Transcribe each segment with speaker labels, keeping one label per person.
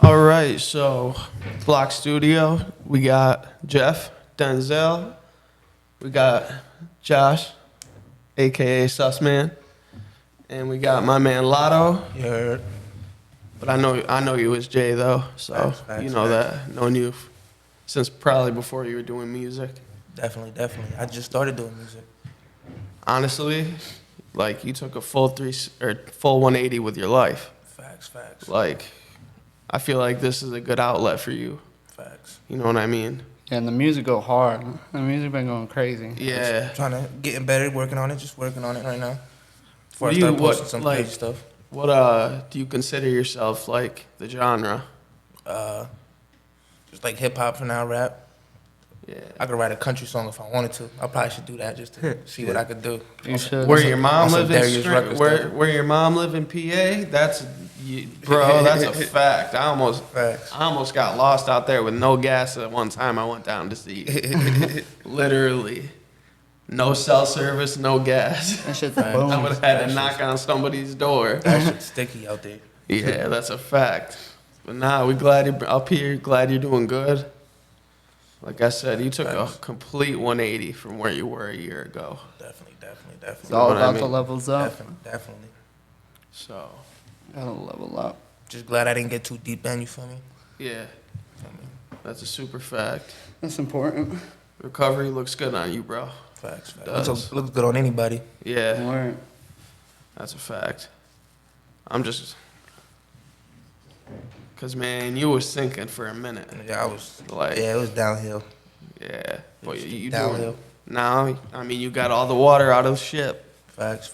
Speaker 1: All right, so Block Studio, we got Jeff, Denzel, we got Josh, aka Susman, and we got my man Lotto.
Speaker 2: You heard?
Speaker 1: But I know you as Jay though, so
Speaker 2: Facts,
Speaker 1: you know
Speaker 2: facts.
Speaker 1: that. Known you since probably before you were doing music.
Speaker 2: Definitely. I just started doing music.
Speaker 1: Honestly, like you took a full 180 with your life.
Speaker 2: Facts.
Speaker 1: Like, I feel like this is a good outlet for you.
Speaker 2: Facts.
Speaker 1: You know what I mean?
Speaker 3: Yeah, and the music go hard. The music been going crazy.
Speaker 1: Yeah.
Speaker 2: Trying to getting better, working on it, just working on it right now. Before
Speaker 1: What
Speaker 2: I
Speaker 1: do you-
Speaker 2: start posting
Speaker 1: what,
Speaker 2: some
Speaker 1: like-
Speaker 2: crazy stuff.
Speaker 1: What do you consider yourself like the genre?
Speaker 2: Just like hip hop for now, rap.
Speaker 1: Yeah.
Speaker 2: I could write a country song if I wanted to. I probably should do that just to see what I could do.
Speaker 3: You should.
Speaker 1: Where your mom
Speaker 2: also
Speaker 1: live
Speaker 2: Darius
Speaker 1: in
Speaker 2: Ruckus
Speaker 1: where your mom live in PA? Bro, that's a fact. I
Speaker 2: Facts.
Speaker 1: almost got lost out there with no gas at one time. I went down to see. Literally, no cell service, no gas.
Speaker 3: That shit's the
Speaker 2: Right.
Speaker 3: boom.
Speaker 1: I would have had to knock on somebody's door.
Speaker 2: That shit's sticky out there.
Speaker 1: Yeah, that's a fact. But nah, we glad you're up here. Glad you're doing good. Like I said, you took a complete 180 from where you were a year ago.
Speaker 2: Definitely.
Speaker 3: It's all
Speaker 1: what I
Speaker 3: about the
Speaker 1: mean?
Speaker 3: levels up.
Speaker 2: Definitely.
Speaker 1: So,
Speaker 3: Gotta level up.
Speaker 2: Just glad I didn't get too deep in, you feel me?
Speaker 1: yeah, that's a super fact.
Speaker 3: That's important.
Speaker 1: Recovery looks good on you, bro.
Speaker 2: Facts.
Speaker 1: Does.
Speaker 2: Looks good on anybody.
Speaker 1: Yeah,
Speaker 3: Word.
Speaker 1: that's a fact. I'm just, cause man, you was sinking for a minute.
Speaker 2: Yeah, I was
Speaker 1: Like,
Speaker 2: it was downhill.
Speaker 1: yeah, but you
Speaker 2: downhill.
Speaker 1: doing now. I mean, you got all the water out of the ship,
Speaker 2: Facts.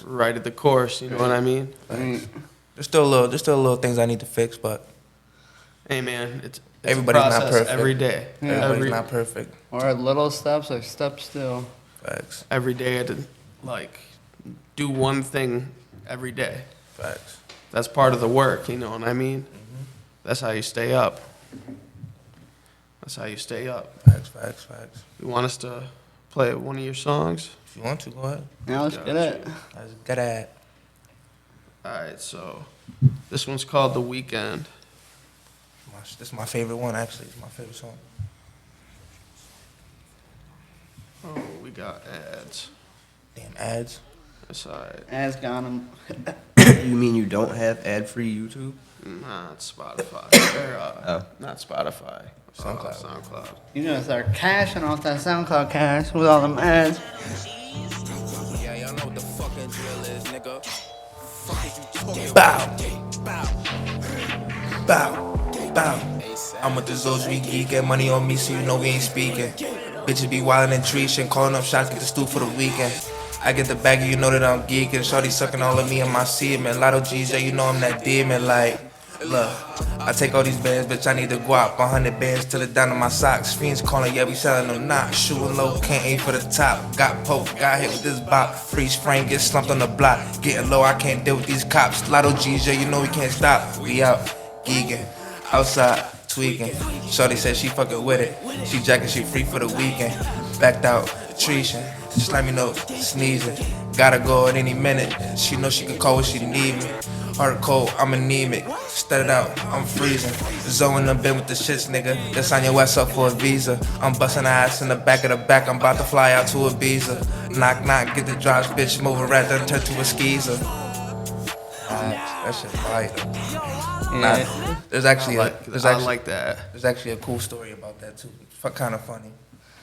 Speaker 1: right at the course. You know what I mean?
Speaker 3: I mean,
Speaker 2: There's still a little things I need to fix, but
Speaker 1: Hey man, it's
Speaker 2: Everybody's
Speaker 1: a
Speaker 2: not
Speaker 1: process
Speaker 2: perfect.
Speaker 1: every day.
Speaker 3: Yeah.
Speaker 2: everybody's not perfect.
Speaker 3: or little steps or steps still.
Speaker 2: Facts.
Speaker 1: Every day to like do one thing every day.
Speaker 2: Facts.
Speaker 1: That's part of the work, you know what I mean? That's how you stay up. That's how you stay up.
Speaker 2: Facts.
Speaker 1: You want us to play one of your songs?
Speaker 2: If you want to, go ahead.
Speaker 3: Now let's get it.
Speaker 2: That's good at.
Speaker 1: Alright, so this one's called The Weekend.
Speaker 2: This is my favorite one, actually. It's my favorite song.
Speaker 1: Oh, we got ads.
Speaker 2: Damn ads.
Speaker 1: That's alright.
Speaker 3: Ass got him.
Speaker 4: You mean you don't have ad-free YouTube?
Speaker 1: Not Spotify. Or,
Speaker 4: Oh.
Speaker 1: Not Spotify.
Speaker 2: SoundCloud.
Speaker 1: SoundCloud.
Speaker 3: You gonna start cashing off that SoundCloud cash with all them ads.
Speaker 5: Yeah, y'all know what the fucking drill is, nigga. Fuck is you talking
Speaker 2: Bow. I'm with the Zoes, we geek, get money on me, so you know we ain't speaking. Bitches be wildin' and treating, calling up shots, get the stew for the weekend. I get the bag, you know that I'm geeking. Shawty sucking all of me in my semen. Lotto G's, yeah, you know I'm that demon. Like, look, I take all these bands, bitch, I need to guap. 100 bands till it down to my socks. Fiends calling, yeah, we selling them knocks. Shooting low, can't aim for the top. Got poked, got hit with this bop. Freeze frame, get slumped on the block. Getting low, I can't deal with these cops. Lotto G's, yeah, you know we can't stop. We out, geeking, outside, tweaking. Shawty said she fucking with it. She jacking, she free for the weekend. Backed out, treason. Just let me know, sneezing. Gotta go at any minute. She know she can call when she need me. Heart cold, I'm anemic. Studded out, I'm freezing. Zoeing the bin with the shits, nigga. Just sign your ass up for a visa. I'm busting ass in the back of the back. I'm about to fly out to Ibiza. Knock, knock, get the drops, bitch. Move a rat, then turn to a skeezer. That shit fire.
Speaker 3: Yeah.
Speaker 2: There's actually
Speaker 1: I like that.
Speaker 2: there's actually a cool story about that too. Kind of funny.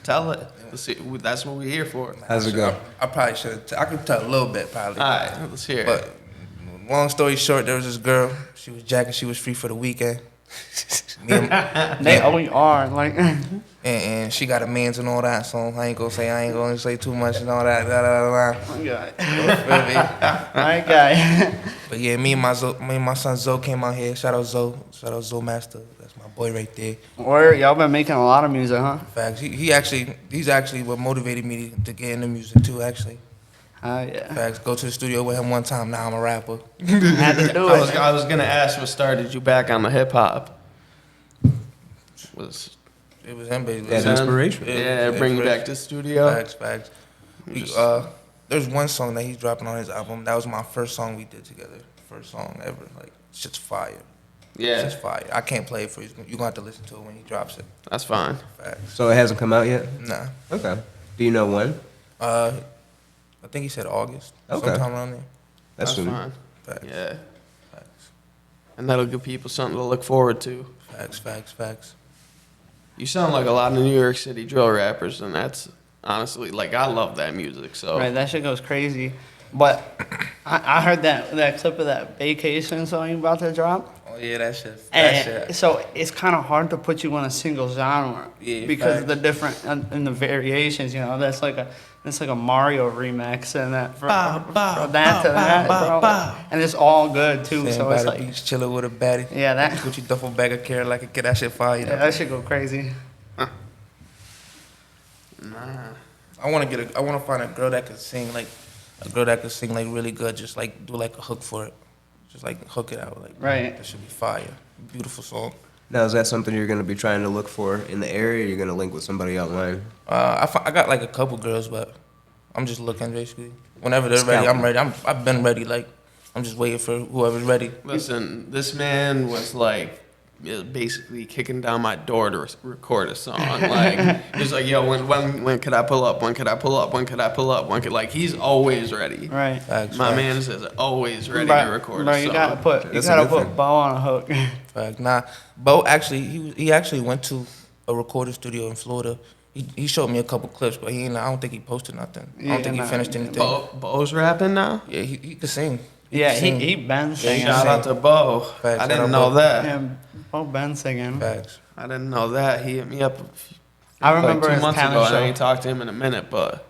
Speaker 1: Tell it. Let's see. That's what we're here for.
Speaker 4: How's it go?
Speaker 2: I probably should. I could tell a little bit probably.
Speaker 1: Alright, let's hear it.
Speaker 2: But long story short, there was this girl. She was jacking. She was free for the weekend. Me and,
Speaker 3: They always are. Like,
Speaker 2: and she got a man's and all that. So I ain't gonna say too much and all that.
Speaker 3: my guy.
Speaker 2: You feel me?
Speaker 3: My guy.
Speaker 2: But yeah, me and my son Zoe came out here. Shout out Zoe. Shout out Zoe Master. That's my boy right there.
Speaker 3: Or y'all been making a lot of music, huh?
Speaker 2: Facts. He's actually what motivated me to get into music too. Actually.
Speaker 3: Yeah.
Speaker 2: Facts. Go to the studio with him one time. Now I'm a rapper.
Speaker 3: Had to do
Speaker 1: I was,
Speaker 3: it.
Speaker 1: I was gonna ask what started you back on the hip hop. Was
Speaker 2: It was him, baby.
Speaker 4: That's inspiration.
Speaker 1: Yeah, bring you back to the studio.
Speaker 2: Facts. We, there's one song that he's dropping on his album. That was my first song we did together. First song ever. Like, shit's fire.
Speaker 1: Yeah.
Speaker 2: It's just fire. I can't play it for you. You're gonna have to listen to it when he drops it.
Speaker 1: That's fine.
Speaker 2: Facts.
Speaker 4: So it hasn't come out yet?
Speaker 2: Nah.
Speaker 4: Okay. Do you know when?
Speaker 2: I think he said August.
Speaker 4: Okay.
Speaker 2: Sometime around there.
Speaker 1: That's
Speaker 4: soon.
Speaker 1: fine.
Speaker 2: Facts.
Speaker 1: Yeah.
Speaker 2: Facts.
Speaker 1: And that'll give people something to look forward to.
Speaker 2: Facts.
Speaker 1: You sound like a lot of New York City drill rappers, and that's honestly, like, I love that music. So
Speaker 3: Right, that shit goes crazy. But I heard that clip of that vacation song you about to drop.
Speaker 2: Oh yeah, that shit.
Speaker 3: And so it's kind of hard to put you on a single genre
Speaker 2: Yeah,
Speaker 3: because of the
Speaker 2: facts.
Speaker 3: different and the variations. You know, that's like a Mario remix and that from that to that, bro. And it's all good too.
Speaker 2: Sitting
Speaker 3: So
Speaker 2: by
Speaker 3: it's
Speaker 2: the
Speaker 3: like,
Speaker 2: beach, chilling with a baddie.
Speaker 3: yeah, that
Speaker 2: Gucci duffel bag of carrot like a kid. That shit fire.
Speaker 3: yeah, that should go crazy.
Speaker 2: I want to find a girl that could sing like really good. Just like do like a hook for it. Just like hook it out. Like
Speaker 3: Right.
Speaker 2: That should be fire. Beautiful song.
Speaker 4: Now, is that something you're going to be trying to look for in the area, or you're going to link with somebody online?
Speaker 2: I got like a couple girls, but I'm just looking basically. Whenever they're ready, I'm ready. I've been ready. Like I'm just waiting for whoever's ready.
Speaker 1: listen, this man was like basically kicking down my door to record a song. Like he's like, yo, when could I pull up? When could I pull up? When could I pull up? Like he's always ready.
Speaker 3: Right.
Speaker 2: Facts,
Speaker 1: My
Speaker 2: facts.
Speaker 1: man is always ready
Speaker 3: Bro,
Speaker 1: to record
Speaker 3: bro,
Speaker 1: a song.
Speaker 3: you gotta put
Speaker 4: That's a good thing.
Speaker 3: Bo on a hook.
Speaker 2: Fact. Nah, Bo actually he actually went to a recording studio in Florida. He showed me a couple clips, but I don't think he posted nothing. I don't think he finished anything.
Speaker 1: Bo's rapping now?
Speaker 2: Yeah, he could sing.
Speaker 3: Yeah,
Speaker 2: could sing.
Speaker 3: he been singing.
Speaker 1: Shout out to Bo.
Speaker 2: Facts,
Speaker 1: I
Speaker 2: shout
Speaker 1: didn't
Speaker 2: out
Speaker 1: know
Speaker 2: Bo.
Speaker 1: that.
Speaker 3: Yeah, Bo been singing.
Speaker 2: Facts.
Speaker 1: I didn't know that. He hit me up
Speaker 3: I remember
Speaker 1: like 2
Speaker 3: his
Speaker 1: months
Speaker 3: talent
Speaker 1: ago, and I
Speaker 3: show.
Speaker 1: ain't talked to him in a minute, but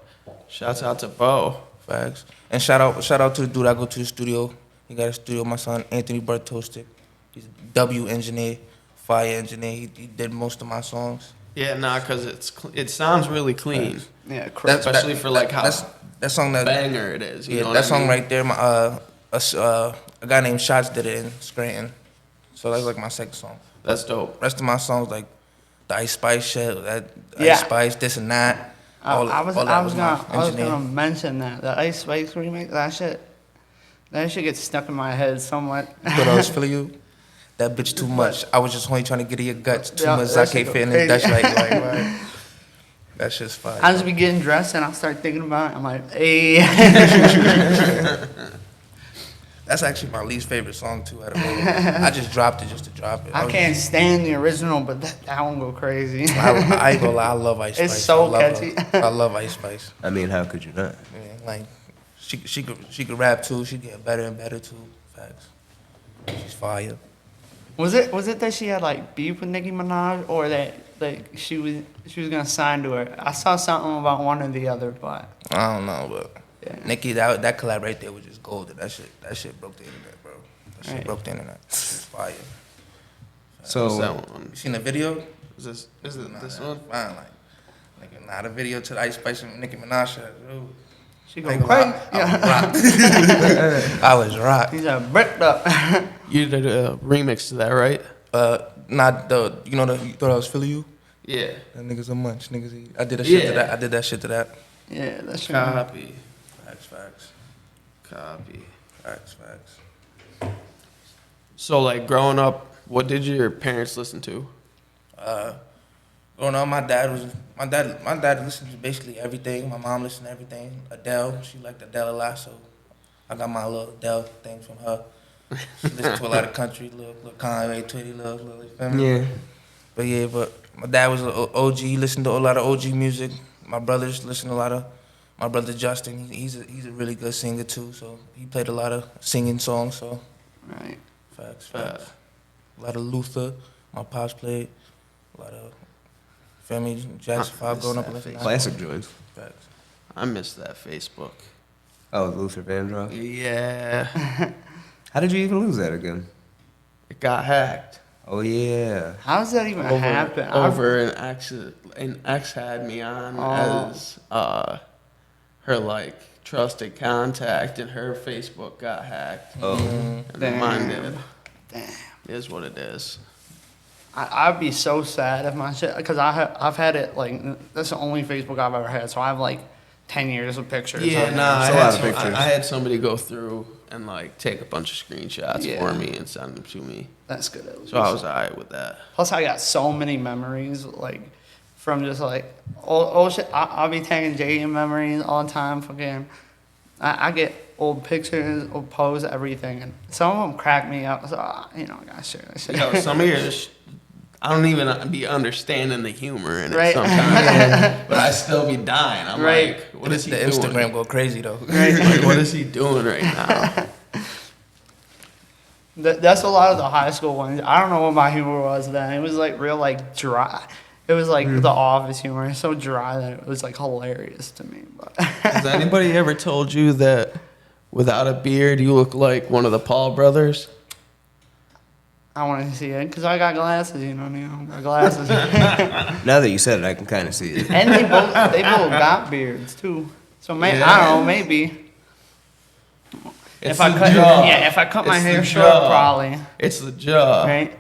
Speaker 1: shouts out to Bo.
Speaker 2: Facts. And shout out to the dude I go to the studio. He got a studio. My son Anthony Bertostic. He's a W engineer, fire engineer. He did most of my songs.
Speaker 1: Yeah, nah, cause it sounds really clean,
Speaker 3: Yeah,
Speaker 2: That's-
Speaker 1: especially for like how
Speaker 2: that song that
Speaker 1: banger it is. You
Speaker 2: yeah
Speaker 1: know
Speaker 2: that
Speaker 1: what I
Speaker 2: song
Speaker 1: mean?
Speaker 2: right there. My a guy named Shots did it in Scranton. So that's like my second song.
Speaker 1: That's dope.
Speaker 2: Rest of my songs like the Ice Spice shit, that
Speaker 3: Yeah.
Speaker 2: Ice Spice, this and that.
Speaker 3: I was
Speaker 2: all that my engineer.
Speaker 3: gonna mention that the Ice Spice remix. That shit gets stuck in my head somewhat.
Speaker 2: You thought I was feeling you? That bitch too much. I was just only trying to get in your guts. Too
Speaker 3: Yeah,
Speaker 2: much.
Speaker 3: that
Speaker 2: I
Speaker 3: shit
Speaker 2: can't
Speaker 3: go
Speaker 2: fit in this Dutch
Speaker 3: crazy.
Speaker 2: like right. That shit's fire.
Speaker 3: I just be getting dressed and I start thinking about it. I'm like, hey.
Speaker 2: That's actually my least favorite song too. Out of all of them. I just dropped it just to drop it.
Speaker 3: I
Speaker 2: was
Speaker 3: can't
Speaker 2: just-
Speaker 3: stand the original, but that one go crazy.
Speaker 2: I ain't gonna lie. I love Ice Spice.
Speaker 3: It's so
Speaker 2: I love
Speaker 3: catchy.
Speaker 2: Her. I love Ice Spice.
Speaker 4: I mean, how could you not?
Speaker 2: Yeah, like she could rap too. She get better and better too. Facts. She's fire.
Speaker 3: Was it that she had like beef with Nicki Minaj, or that like she was gonna sign to her? I saw something about one or the other, but
Speaker 2: I don't know, but
Speaker 3: yeah.
Speaker 2: Nicki, that collab right there was just golden. That shit broke the internet, bro. That shit
Speaker 3: Right.
Speaker 2: broke the internet. It's fire.
Speaker 1: What's
Speaker 4: So,
Speaker 1: that one?
Speaker 2: You seen the video?
Speaker 1: Is it this
Speaker 2: Nah,
Speaker 1: one?
Speaker 2: Fine, like, nigga, nah, the video to the Ice Spice and Nicki Minaj shit. Ooh.
Speaker 3: She go
Speaker 2: Ain't
Speaker 3: crazy.
Speaker 2: gonna lie, I was rocked.
Speaker 3: He's bricked up.
Speaker 1: You did a remix to that, right?
Speaker 2: Not the, you thought I was feeling you?
Speaker 1: Yeah.
Speaker 2: That nigga's a munch. Niggas eat. I did that shit to
Speaker 1: Yeah.
Speaker 2: that. I did that shit to that.
Speaker 3: Yeah, that's true.
Speaker 1: Copy.
Speaker 2: Facts.
Speaker 1: Copy.
Speaker 2: Facts.
Speaker 1: So like growing up, what did your parents listen to?
Speaker 2: Growing up, my dad listened to basically everything. My mom listened to everything. Adele, she liked Adele a lot, so I got my little Adele thing from her. She listened to a lot of country, little Kanye, Twitty, little family.
Speaker 4: yeah.
Speaker 2: But my dad was an OG. He listened to a lot of OG music. My brothers listened to a lot of. My brother Justin, he's a really good singer too. So he played a lot of singing songs. So
Speaker 3: Right.
Speaker 2: facts. A lot of Luther. My pops played a lot of family jazz. Five growing up
Speaker 1: that
Speaker 2: listening. to
Speaker 4: Classic joints.
Speaker 2: Facts.
Speaker 1: I miss that Facebook.
Speaker 4: Oh, Luther Vandross.
Speaker 1: Yeah.
Speaker 4: How did you even lose that again?
Speaker 1: It got hacked.
Speaker 4: Oh, yeah.
Speaker 3: How does that even happen?
Speaker 1: Over an ex had me on
Speaker 3: Oh.
Speaker 1: as her like trusted contact, and her Facebook got hacked.
Speaker 4: Oh.
Speaker 1: And mine did.
Speaker 3: Damn.
Speaker 1: It is what it is.
Speaker 3: I'd be so sad if my shit, because I've had it like, that's the only Facebook I've ever had. So I have like 10 years of pictures.
Speaker 1: Yeah, nah,
Speaker 4: It's a lot of pictures.
Speaker 1: I had somebody go through and like take a bunch of screenshots
Speaker 3: Yeah.
Speaker 1: for me and send them to me.
Speaker 3: That's good at least.
Speaker 1: So I was alright with that.
Speaker 3: Plus, I got so many memories, like, from just, like, old shit. I'll be tagging Jay in memories all the time. Fucking, I get old pictures, old posts, everything. And some of them crack me up. So, you know, I gotta share that shit.
Speaker 1: Yo, some of yours, I don't even be understanding the humor in it
Speaker 3: Right.
Speaker 1: sometimes. But I still be dying. I'm
Speaker 3: Right.
Speaker 1: like, what is he
Speaker 2: The
Speaker 1: doing?
Speaker 2: Instagram go crazy though.
Speaker 1: Like, what is he doing right now?
Speaker 3: That's a lot of the high school ones. I don't know what my humor was then. It was like real like dry. It was like the office humor. It's so dry that it was like hilarious to me. But
Speaker 1: Has anybody ever told you that without a beard you look like one of the Paul brothers?
Speaker 3: I want to see it because I got glasses. You know, I got glasses.
Speaker 4: Now that you said it, I can kind of see it.
Speaker 3: And they both got beards too. So I don't know, maybe.
Speaker 1: It's
Speaker 3: If I
Speaker 1: the
Speaker 3: cut,
Speaker 1: jaw.
Speaker 3: yeah, if I cut my
Speaker 1: It's the
Speaker 3: hair short,
Speaker 1: jaw.
Speaker 3: probably,
Speaker 1: It's the jaw.
Speaker 3: right?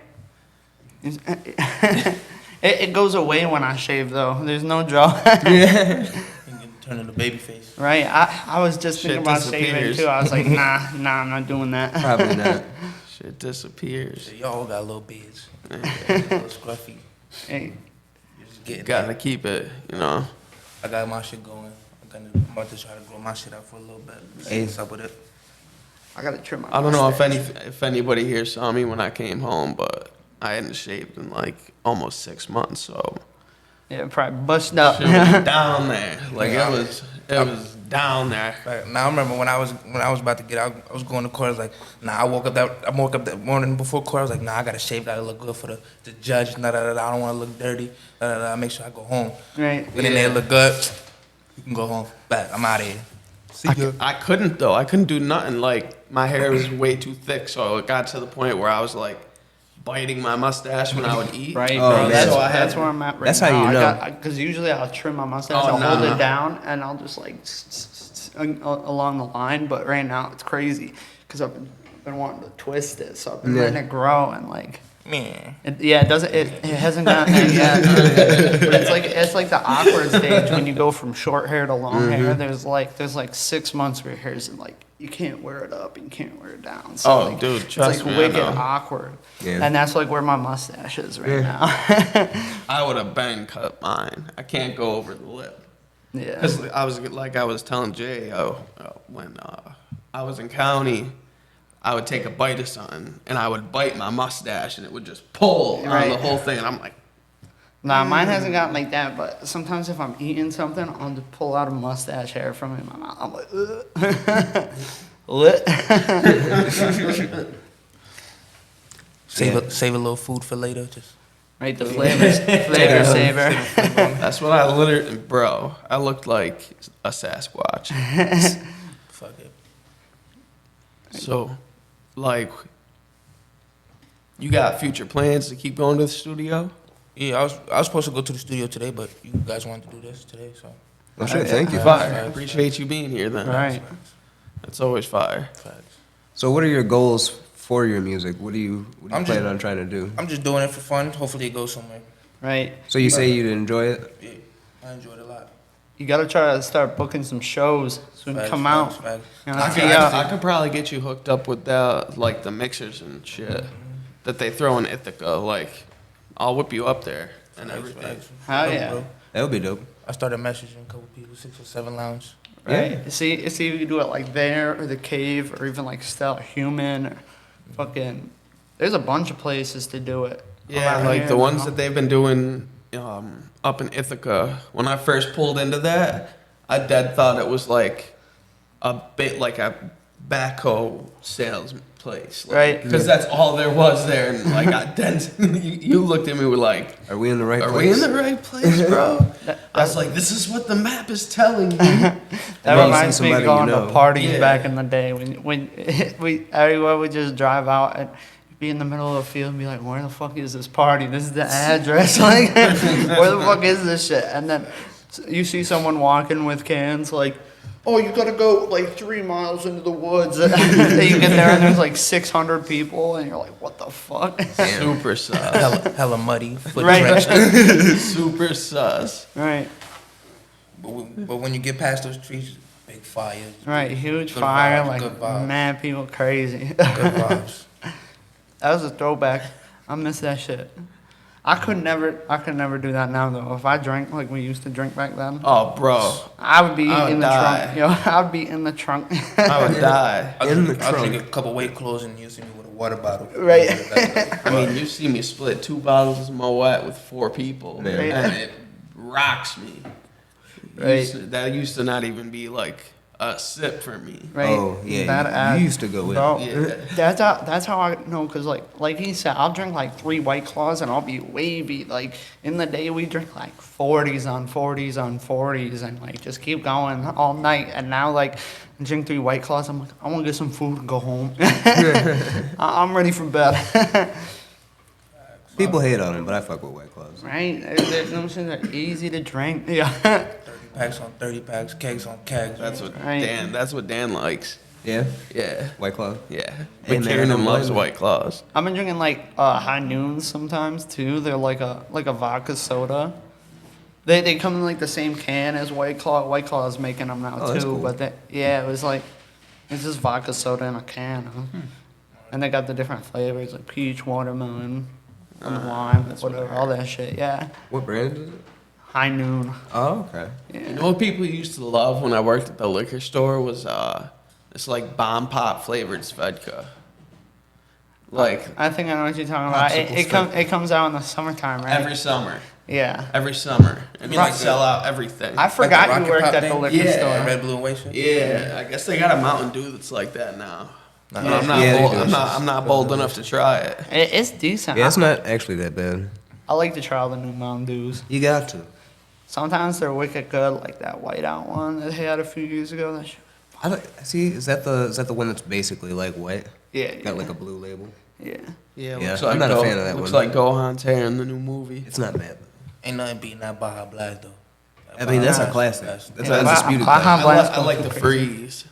Speaker 3: It goes away when I shave though. There's no jaw,
Speaker 2: You can turn into baby face.
Speaker 3: right? I was just thinking
Speaker 1: Shit
Speaker 3: about shaving
Speaker 1: disappears.
Speaker 3: too. I was like, nah, I'm not doing that.
Speaker 4: Probably not.
Speaker 1: Shit disappears.
Speaker 2: So y'all got little beards. A little scruffy.
Speaker 3: Hey,
Speaker 2: You're just getting
Speaker 1: Gotta keep it, you know.
Speaker 2: I got my shit going. I'm about to try to grow my shit out for a little bit.
Speaker 4: Hey.
Speaker 2: What's up with it?
Speaker 3: I gotta trim my.
Speaker 1: I don't know
Speaker 3: mustache.
Speaker 1: if anybody here saw me when I came home, but I hadn't shaved in like almost 6 months, so
Speaker 3: Yeah, probably bust up.
Speaker 1: shit was down there. Like it was down there.
Speaker 2: Right. Now I remember when I was about to get out, I was going to court. I was like, nah. I woke up that morning before court. I was like, nah. I gotta shave. Gotta look good for the judge. Nah, I don't want to look dirty. Make sure I go home.
Speaker 3: Right.
Speaker 2: Get in there, look good. You can go home. Back. I'm out of here.
Speaker 1: I couldn't though. I couldn't do nothing. Like my hair was way too thick, so it got to the point where I was like biting my mustache when I would eat.
Speaker 3: Right,
Speaker 4: Oh,
Speaker 3: bro.
Speaker 4: man.
Speaker 3: That's,
Speaker 1: So I had-
Speaker 3: that's where I'm at right
Speaker 4: That's
Speaker 3: now.
Speaker 4: how you know.
Speaker 3: Because usually I'll trim my mustache,
Speaker 1: Oh,
Speaker 3: I'll
Speaker 1: no,
Speaker 3: hold
Speaker 1: no.
Speaker 3: it down, and I'll just like along the line. But right now it's crazy because I've been wanting to twist it, so I've been
Speaker 4: Yeah.
Speaker 3: letting it grow and like.
Speaker 2: Man.
Speaker 3: It doesn't. It hasn't gotten there yet. But it's like the awkward stage when you go from short hair to long hair. There's like 6 months where your hair's like you can't wear it up and you can't wear it down. So
Speaker 1: Oh,
Speaker 3: like,
Speaker 1: dude,
Speaker 3: it's
Speaker 1: trust
Speaker 3: like
Speaker 1: me, I
Speaker 3: wicked
Speaker 1: know.
Speaker 3: awkward.
Speaker 4: Yeah.
Speaker 3: And that's like where my mustache is right now.
Speaker 1: I would have been cut mine. I can't go over the lip.
Speaker 3: Yeah.
Speaker 1: Because I was telling Jay, when I was in county, I would take a bite of something and I would bite my mustache and it would just pull on
Speaker 3: Right.
Speaker 1: the whole thing. And I'm like,
Speaker 3: Nah, mine hasn't gotten like that, but sometimes if I'm eating something, I'll just pull out a mustache hair from in my mouth. I'm like, ugh. Lit.
Speaker 2: Save a little food for later. Just
Speaker 3: Right, the flavor saver.
Speaker 1: that's what I literally, bro, I looked like a Sasquatch.
Speaker 2: fuck it.
Speaker 1: So, like, you got future plans to keep going to the studio?
Speaker 2: Yeah, I was supposed to go to the studio today, but you guys wanted to do this today, so.
Speaker 4: Well, sure, thank you.
Speaker 1: Fire. I appreciate you being here then.
Speaker 3: Right.
Speaker 1: That's always fire.
Speaker 2: Facts.
Speaker 4: So, what are your goals for your music? What do you
Speaker 2: I'm
Speaker 4: plan
Speaker 2: just-
Speaker 4: on trying to do?
Speaker 2: I'm just doing it for fun. Hopefully it goes somewhere.
Speaker 3: Right.
Speaker 4: So you say you'd enjoy it?
Speaker 2: Yeah, I enjoyed it a lot.
Speaker 3: You gotta try to start booking some shows so we can
Speaker 2: Facts,
Speaker 3: come
Speaker 2: facts,
Speaker 3: out.
Speaker 2: facts.
Speaker 3: You know,
Speaker 1: I could probably get you hooked up with the mixers and shit that they throw in Ithaca. Like, I'll whip you up there and everything.
Speaker 2: Facts.
Speaker 3: Hell
Speaker 2: Dope,
Speaker 3: yeah.
Speaker 2: bro.
Speaker 4: That would be dope.
Speaker 2: I started messaging a couple people, 607 Lounge.
Speaker 3: Right.
Speaker 4: Yeah.
Speaker 3: See if you do it like there or the cave or even like Stella Human or fucking. There's a bunch of places to do it.
Speaker 1: Yeah,
Speaker 3: around
Speaker 1: like
Speaker 3: here,
Speaker 1: the
Speaker 3: you
Speaker 1: ones
Speaker 3: know?
Speaker 1: that they've been doing up in Ithaca. When I first pulled into that, I dead thought it was like a bit like a backhoe sales place, like,
Speaker 3: Right.
Speaker 1: Because that's all there was there, and like you looked at me with like,
Speaker 4: Are we in the right
Speaker 1: "Are
Speaker 4: place?
Speaker 1: we in the right place, bro?" I was like, "This is what the map is telling me."
Speaker 3: That
Speaker 4: Well, you
Speaker 3: reminds
Speaker 4: see
Speaker 3: me of
Speaker 4: somebody
Speaker 3: going
Speaker 4: you know.
Speaker 3: to parties
Speaker 1: Yeah.
Speaker 3: back in the day when everyone would just drive out and be in the middle of the field and be like, where the fuck is this party? This is the address. Like, where the fuck is this shit? And then you see someone walking with cans like, oh, you gotta go like 3 miles into the woods. And you get there and there's like 600 people and you're like, what the fuck?
Speaker 1: Super sus.
Speaker 2: Hella muddy, foot
Speaker 3: Right.
Speaker 2: drenched.
Speaker 1: Super sus.
Speaker 3: Right.
Speaker 2: But when you get past those trees, big fires.
Speaker 3: Right, huge
Speaker 2: Good
Speaker 3: fire,
Speaker 2: vibes,
Speaker 3: like
Speaker 2: good vibes.
Speaker 3: mad people crazy.
Speaker 2: Good vibes.
Speaker 3: That was a throwback. I miss that shit. I could never do that now though. If I drank like we used to drink back then,
Speaker 1: Oh, bro,
Speaker 3: I would be
Speaker 1: I would
Speaker 3: in the
Speaker 1: die.
Speaker 3: trunk. Yo, I would be in the trunk.
Speaker 1: I would die.
Speaker 2: I'll
Speaker 4: In
Speaker 2: drink,
Speaker 4: the
Speaker 2: I'll
Speaker 4: trunk.
Speaker 2: drink a couple weight clothes and you see me with a water bottle.
Speaker 3: Right.
Speaker 1: I mean, you see me split 2 bottles of Moet with 4 people,
Speaker 4: Yeah.
Speaker 1: and it rocks me.
Speaker 3: Right.
Speaker 1: That used to not even be like a sip for me.
Speaker 3: Right.
Speaker 4: Oh, yeah, you used to go in.
Speaker 3: Bro,
Speaker 1: Yeah.
Speaker 3: that's how I know, cause like he said, I'll drink like 3 White Claws and I'll be wavy. Like in the day we drink like 40s on 40s on 40s and like just keep going all night. And now like I drink 3 White Claws, I'm like I want to get some food and go home. I'm ready for bed.
Speaker 4: People hate on them, but I fuck with White Claws.
Speaker 3: Right? Those things are easy to drink. Yeah.
Speaker 2: 30 packs on 30 packs, kegs on kegs.
Speaker 1: That's what
Speaker 3: Right.
Speaker 1: That's what Dan likes.
Speaker 4: Yeah?
Speaker 1: Yeah,
Speaker 4: White Claw?
Speaker 1: yeah.
Speaker 4: Hey,
Speaker 1: But
Speaker 4: man, I
Speaker 1: Kieran
Speaker 4: don't
Speaker 1: loves
Speaker 4: mind.
Speaker 1: White Claws.
Speaker 3: I've been drinking like High Noons sometimes too. They're like a vodka soda. They come in like the same can as White Claw. White Claw is making them now
Speaker 4: Oh,
Speaker 3: too.
Speaker 4: that's cool.
Speaker 3: But it was like it's just vodka soda in a can. Huh? And they got the different flavors like peach, watermelon, lime, whatever, all that shit. Yeah.
Speaker 4: What brand is it?
Speaker 3: High Noon.
Speaker 4: Oh, okay.
Speaker 1: You know what people used to love when I worked at the liquor store was this like bomb pop flavored Svedka. Like
Speaker 3: I think I know what you're talking about. It comes out in the summertime, right?
Speaker 1: every summer,
Speaker 3: Yeah.
Speaker 1: and
Speaker 2: mean
Speaker 1: they
Speaker 2: like
Speaker 1: sell out everything.
Speaker 3: I forgot
Speaker 2: Rocket
Speaker 3: you worked
Speaker 2: Pop
Speaker 3: at the
Speaker 2: thing?
Speaker 3: liquor
Speaker 1: Yeah.
Speaker 3: store.
Speaker 2: Red, blue, and white shit?
Speaker 1: Yeah, I guess they got a Mountain Dew that's like that now.
Speaker 2: Nah,
Speaker 1: But I'm not
Speaker 4: Yeah, they
Speaker 1: bold,
Speaker 4: do.
Speaker 1: I'm not bold enough to try it.
Speaker 3: It's decent.
Speaker 4: Yeah, it's not actually that bad.
Speaker 3: I like to try all the new Mountain Dews.
Speaker 4: You got to.
Speaker 3: Sometimes they're wicked good, like that whiteout one that they had a few years ago. That shit,
Speaker 4: See, is that the one that's basically like white?
Speaker 3: yeah,
Speaker 4: Got like a blue label.
Speaker 3: yeah.
Speaker 1: Yeah,
Speaker 4: Yeah,
Speaker 1: looks
Speaker 4: I'm
Speaker 1: like
Speaker 4: not a fan of that
Speaker 1: looks
Speaker 4: one.
Speaker 1: like Gohan's hair in the new movie.
Speaker 4: It's not bad.
Speaker 2: Ain't nothing beating that Baja Blast though.
Speaker 4: I mean, that's a
Speaker 2: Baja
Speaker 4: classic.
Speaker 2: Blast.
Speaker 4: That's
Speaker 3: Yeah,
Speaker 4: an undisputed
Speaker 3: Baja
Speaker 4: classic.
Speaker 3: Blast.
Speaker 1: I like the freeze.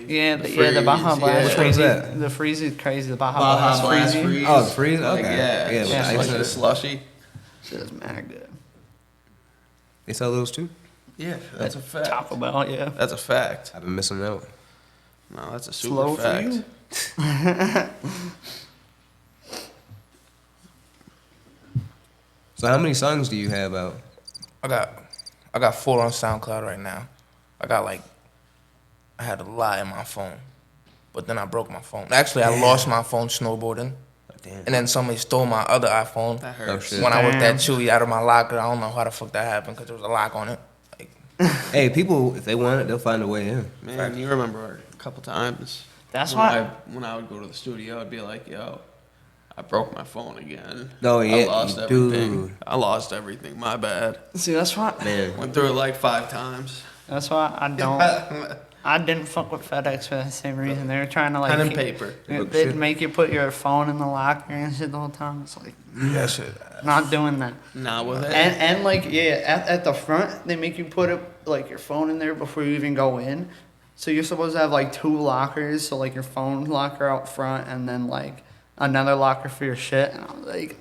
Speaker 3: Yeah,
Speaker 1: The
Speaker 3: the Baja
Speaker 1: Freeze,
Speaker 3: Blast.
Speaker 1: yeah. Which
Speaker 4: one's
Speaker 3: crazy.
Speaker 4: that?
Speaker 3: The Freeze is crazy. The Baja,
Speaker 1: Baja
Speaker 3: Blast,
Speaker 1: Blast
Speaker 3: freezy.
Speaker 1: Freeze.
Speaker 4: Oh, the freeze?
Speaker 1: Like,
Speaker 4: Okay.
Speaker 1: yeah,
Speaker 4: Yeah,
Speaker 1: it's
Speaker 3: yeah,
Speaker 1: just
Speaker 4: I
Speaker 1: like
Speaker 4: said
Speaker 1: a
Speaker 4: it.
Speaker 1: slushy.
Speaker 3: Shit is mad good.
Speaker 4: They sell those too?
Speaker 1: Yeah, that's a fact.
Speaker 3: Taco Bell, yeah.
Speaker 1: That's a fact.
Speaker 4: I've been missing out.
Speaker 1: No, that's a super
Speaker 3: Slow for
Speaker 1: fact.
Speaker 3: you?
Speaker 4: So how many songs do you have out?
Speaker 2: I got 4 on SoundCloud right now. I had a lot in my phone, but then I broke my phone. Actually, I lost my phone snowboarding,
Speaker 4: Damn.
Speaker 2: and then somebody stole my other iPhone.
Speaker 1: That
Speaker 4: Oh,
Speaker 1: hurts.
Speaker 4: shit.
Speaker 2: When I worked
Speaker 3: Damn.
Speaker 2: at Chewy out of my locker, I don't know how the fuck that happened because there was a lock on it. Like,
Speaker 4: Hey, people, if they want it, they'll find a way in.
Speaker 1: Man, you remember a couple times.
Speaker 3: That's
Speaker 1: when
Speaker 3: why.
Speaker 1: when I would go to the studio, I'd be like, "Yo, I broke my phone again.
Speaker 4: No,
Speaker 1: I
Speaker 4: yeah,
Speaker 1: lost
Speaker 4: dude.
Speaker 1: everything. I lost everything. My bad.
Speaker 3: See, that's why.
Speaker 4: Man.
Speaker 1: Went through it like 5 times.
Speaker 3: That's why I don't. I didn't fuck with FedEx for the same reason. They were trying to like.
Speaker 1: Pen and
Speaker 3: keep-
Speaker 1: paper.
Speaker 3: They'd make you put your phone in the locker and shit the whole time. It's like
Speaker 2: that shit.
Speaker 3: not doing that.
Speaker 1: Not with it.
Speaker 3: And like at the front they make you put it like your phone in there before you even go in. So you're supposed to have like 2 lockers, so like your phone locker out front and then like another locker for your shit. And I was like,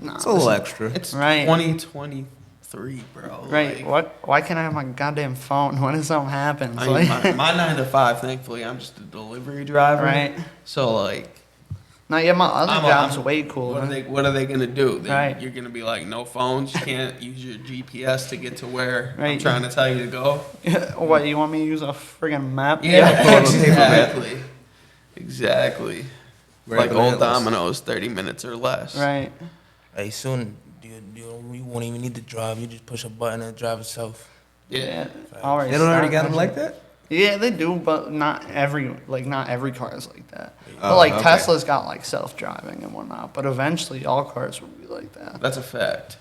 Speaker 3: nah,
Speaker 4: It's a little
Speaker 3: this-
Speaker 4: extra.
Speaker 1: It's
Speaker 3: Right.
Speaker 1: 2023, bro.
Speaker 3: Right?
Speaker 1: Like,
Speaker 3: Why can't I have my goddamn phone? What if something happens?
Speaker 1: I
Speaker 3: Like,
Speaker 1: mean, my 9 to 5, thankfully, I'm just a delivery driver.
Speaker 3: right?
Speaker 1: So like,
Speaker 3: No, yeah, my other
Speaker 1: I'm-
Speaker 3: job's
Speaker 1: I'm-
Speaker 3: way
Speaker 1: what
Speaker 3: cooler.
Speaker 1: are they gonna do?
Speaker 3: Right.
Speaker 1: You're gonna be like, no phones. You can't use your GPS to get to where I'm
Speaker 3: Right.
Speaker 1: trying to tell you to go.
Speaker 3: What, you want me to use a friggin' map?
Speaker 1: exactly. Exactly.
Speaker 4: Right,
Speaker 1: Like
Speaker 4: but
Speaker 1: old
Speaker 4: Atlas.
Speaker 1: Domino's, 30 minutes or less.
Speaker 3: Right.
Speaker 2: Hey, soon you won't even need to drive. You just push a button and it drive itself.
Speaker 1: Yeah.
Speaker 3: Already
Speaker 4: They don't already
Speaker 3: start
Speaker 4: got them
Speaker 3: that
Speaker 4: like
Speaker 3: shit.
Speaker 4: that?
Speaker 3: Yeah, they do, but not every car is like that.
Speaker 4: Oh,
Speaker 3: But like
Speaker 4: okay.
Speaker 3: Tesla's got like self-driving and whatnot, but eventually all cars will be like that
Speaker 1: That's a fact.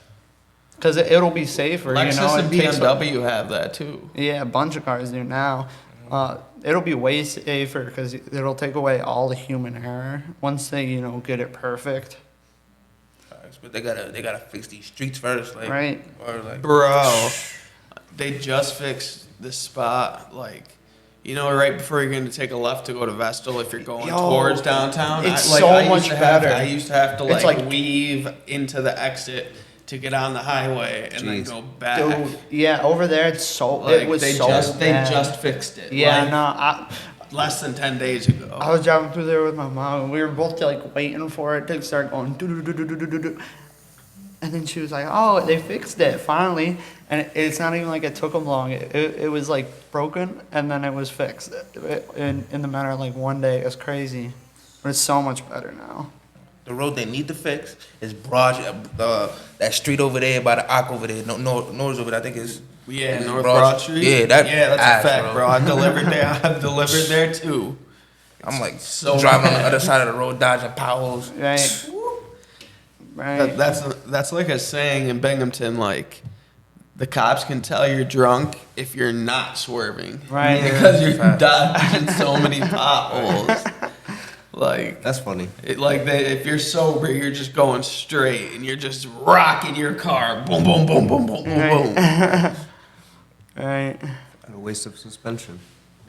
Speaker 3: because it'll be safer.
Speaker 1: Lexus
Speaker 3: you know,
Speaker 1: and
Speaker 3: it takes, like-
Speaker 1: BMW have that too.
Speaker 3: yeah, a bunch of cars do now. It'll be way safer because it'll take away all the human error once they get it perfect.
Speaker 2: But they gotta fix these streets first, like
Speaker 3: Right.
Speaker 2: Or like
Speaker 1: Bro, they just fixed this spot, like, right before you're going to take a left to go to Vestal if you're going
Speaker 3: Yo,
Speaker 1: towards downtown.
Speaker 3: it's
Speaker 1: I
Speaker 3: so
Speaker 1: used
Speaker 3: much
Speaker 1: to have-
Speaker 3: better.
Speaker 1: I used to have to,
Speaker 3: It's
Speaker 1: like,
Speaker 3: like-
Speaker 1: weave into the exit to get on the highway and then
Speaker 4: Jeez.
Speaker 1: go back.
Speaker 3: Dude, yeah, over there it's so
Speaker 1: Like,
Speaker 3: it was
Speaker 1: they
Speaker 3: so
Speaker 1: just
Speaker 3: bad.
Speaker 1: they just fixed it.
Speaker 3: Yeah,
Speaker 1: like,
Speaker 3: no,
Speaker 1: less than 10 days ago.
Speaker 3: I was driving through there with my mom, and we were both like waiting for it to start going do do do do do do do. And then she was like, "Oh, they fixed it finally." And it's not even like it took them long. It was like broken, and then it was fixed in the matter of like one day. It was crazy, but it's so much better now.
Speaker 2: The road they need to fix is Broad, that street over there by the Arc over there. North over there. I think it's
Speaker 1: Yeah,
Speaker 2: it's
Speaker 1: North Broad Street.
Speaker 2: Yeah,
Speaker 1: that's
Speaker 2: ass,
Speaker 1: a fact, bro. I delivered there. I've delivered there too.
Speaker 2: I'm like
Speaker 1: so
Speaker 2: driving on
Speaker 1: bad.
Speaker 2: the other side of the road, dodging potholes.
Speaker 3: Right. Right.
Speaker 1: That's like a saying in Binghamton. Like, the cops can tell you're drunk if you're not swerving,
Speaker 3: Right.
Speaker 1: Because you're dodging so many potholes. Like,
Speaker 4: That's funny.
Speaker 1: if you're sober, you're just going straight and you're just rocking your car. Boom, boom, boom, boom, boom, boom, boom.
Speaker 3: Right.
Speaker 4: A waste of suspension.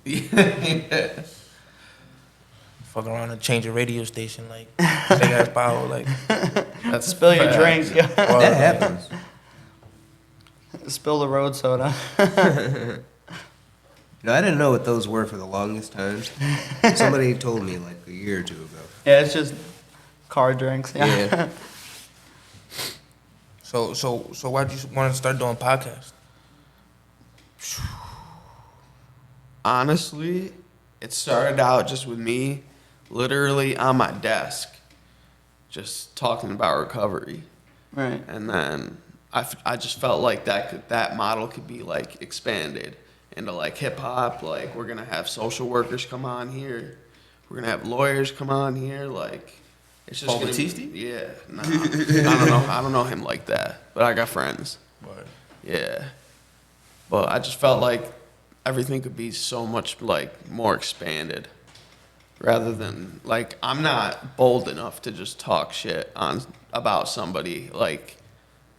Speaker 1: Yeah.
Speaker 2: Fuck around and change a radio station like big ass power like.
Speaker 1: That's
Speaker 3: Spill your
Speaker 1: facts.
Speaker 3: drink. Yeah.
Speaker 4: That happens.
Speaker 3: Spill the road soda.
Speaker 4: No, I didn't know what those were for the longest time. Somebody told me like a year or two ago.
Speaker 3: Yeah, it's just car drinks. Yeah.
Speaker 4: Yeah.
Speaker 2: So why'd you want to start doing podcasts?
Speaker 1: Honestly, it started out just with me literally on my desk, just talking about recovery.
Speaker 3: Right.
Speaker 1: And then I just felt like that model could be like expanded into like hip hop. Like, we're gonna have social workers come on here, we're gonna have lawyers come on here. Like, it's just
Speaker 2: Paul
Speaker 1: gonna
Speaker 2: Batista?
Speaker 1: Yeah, no, I don't know him like that, but I got friends.
Speaker 2: But
Speaker 1: Yeah, but I just felt like everything could be so much like more expanded, rather than like, I'm not bold enough to just talk shit on about somebody, like,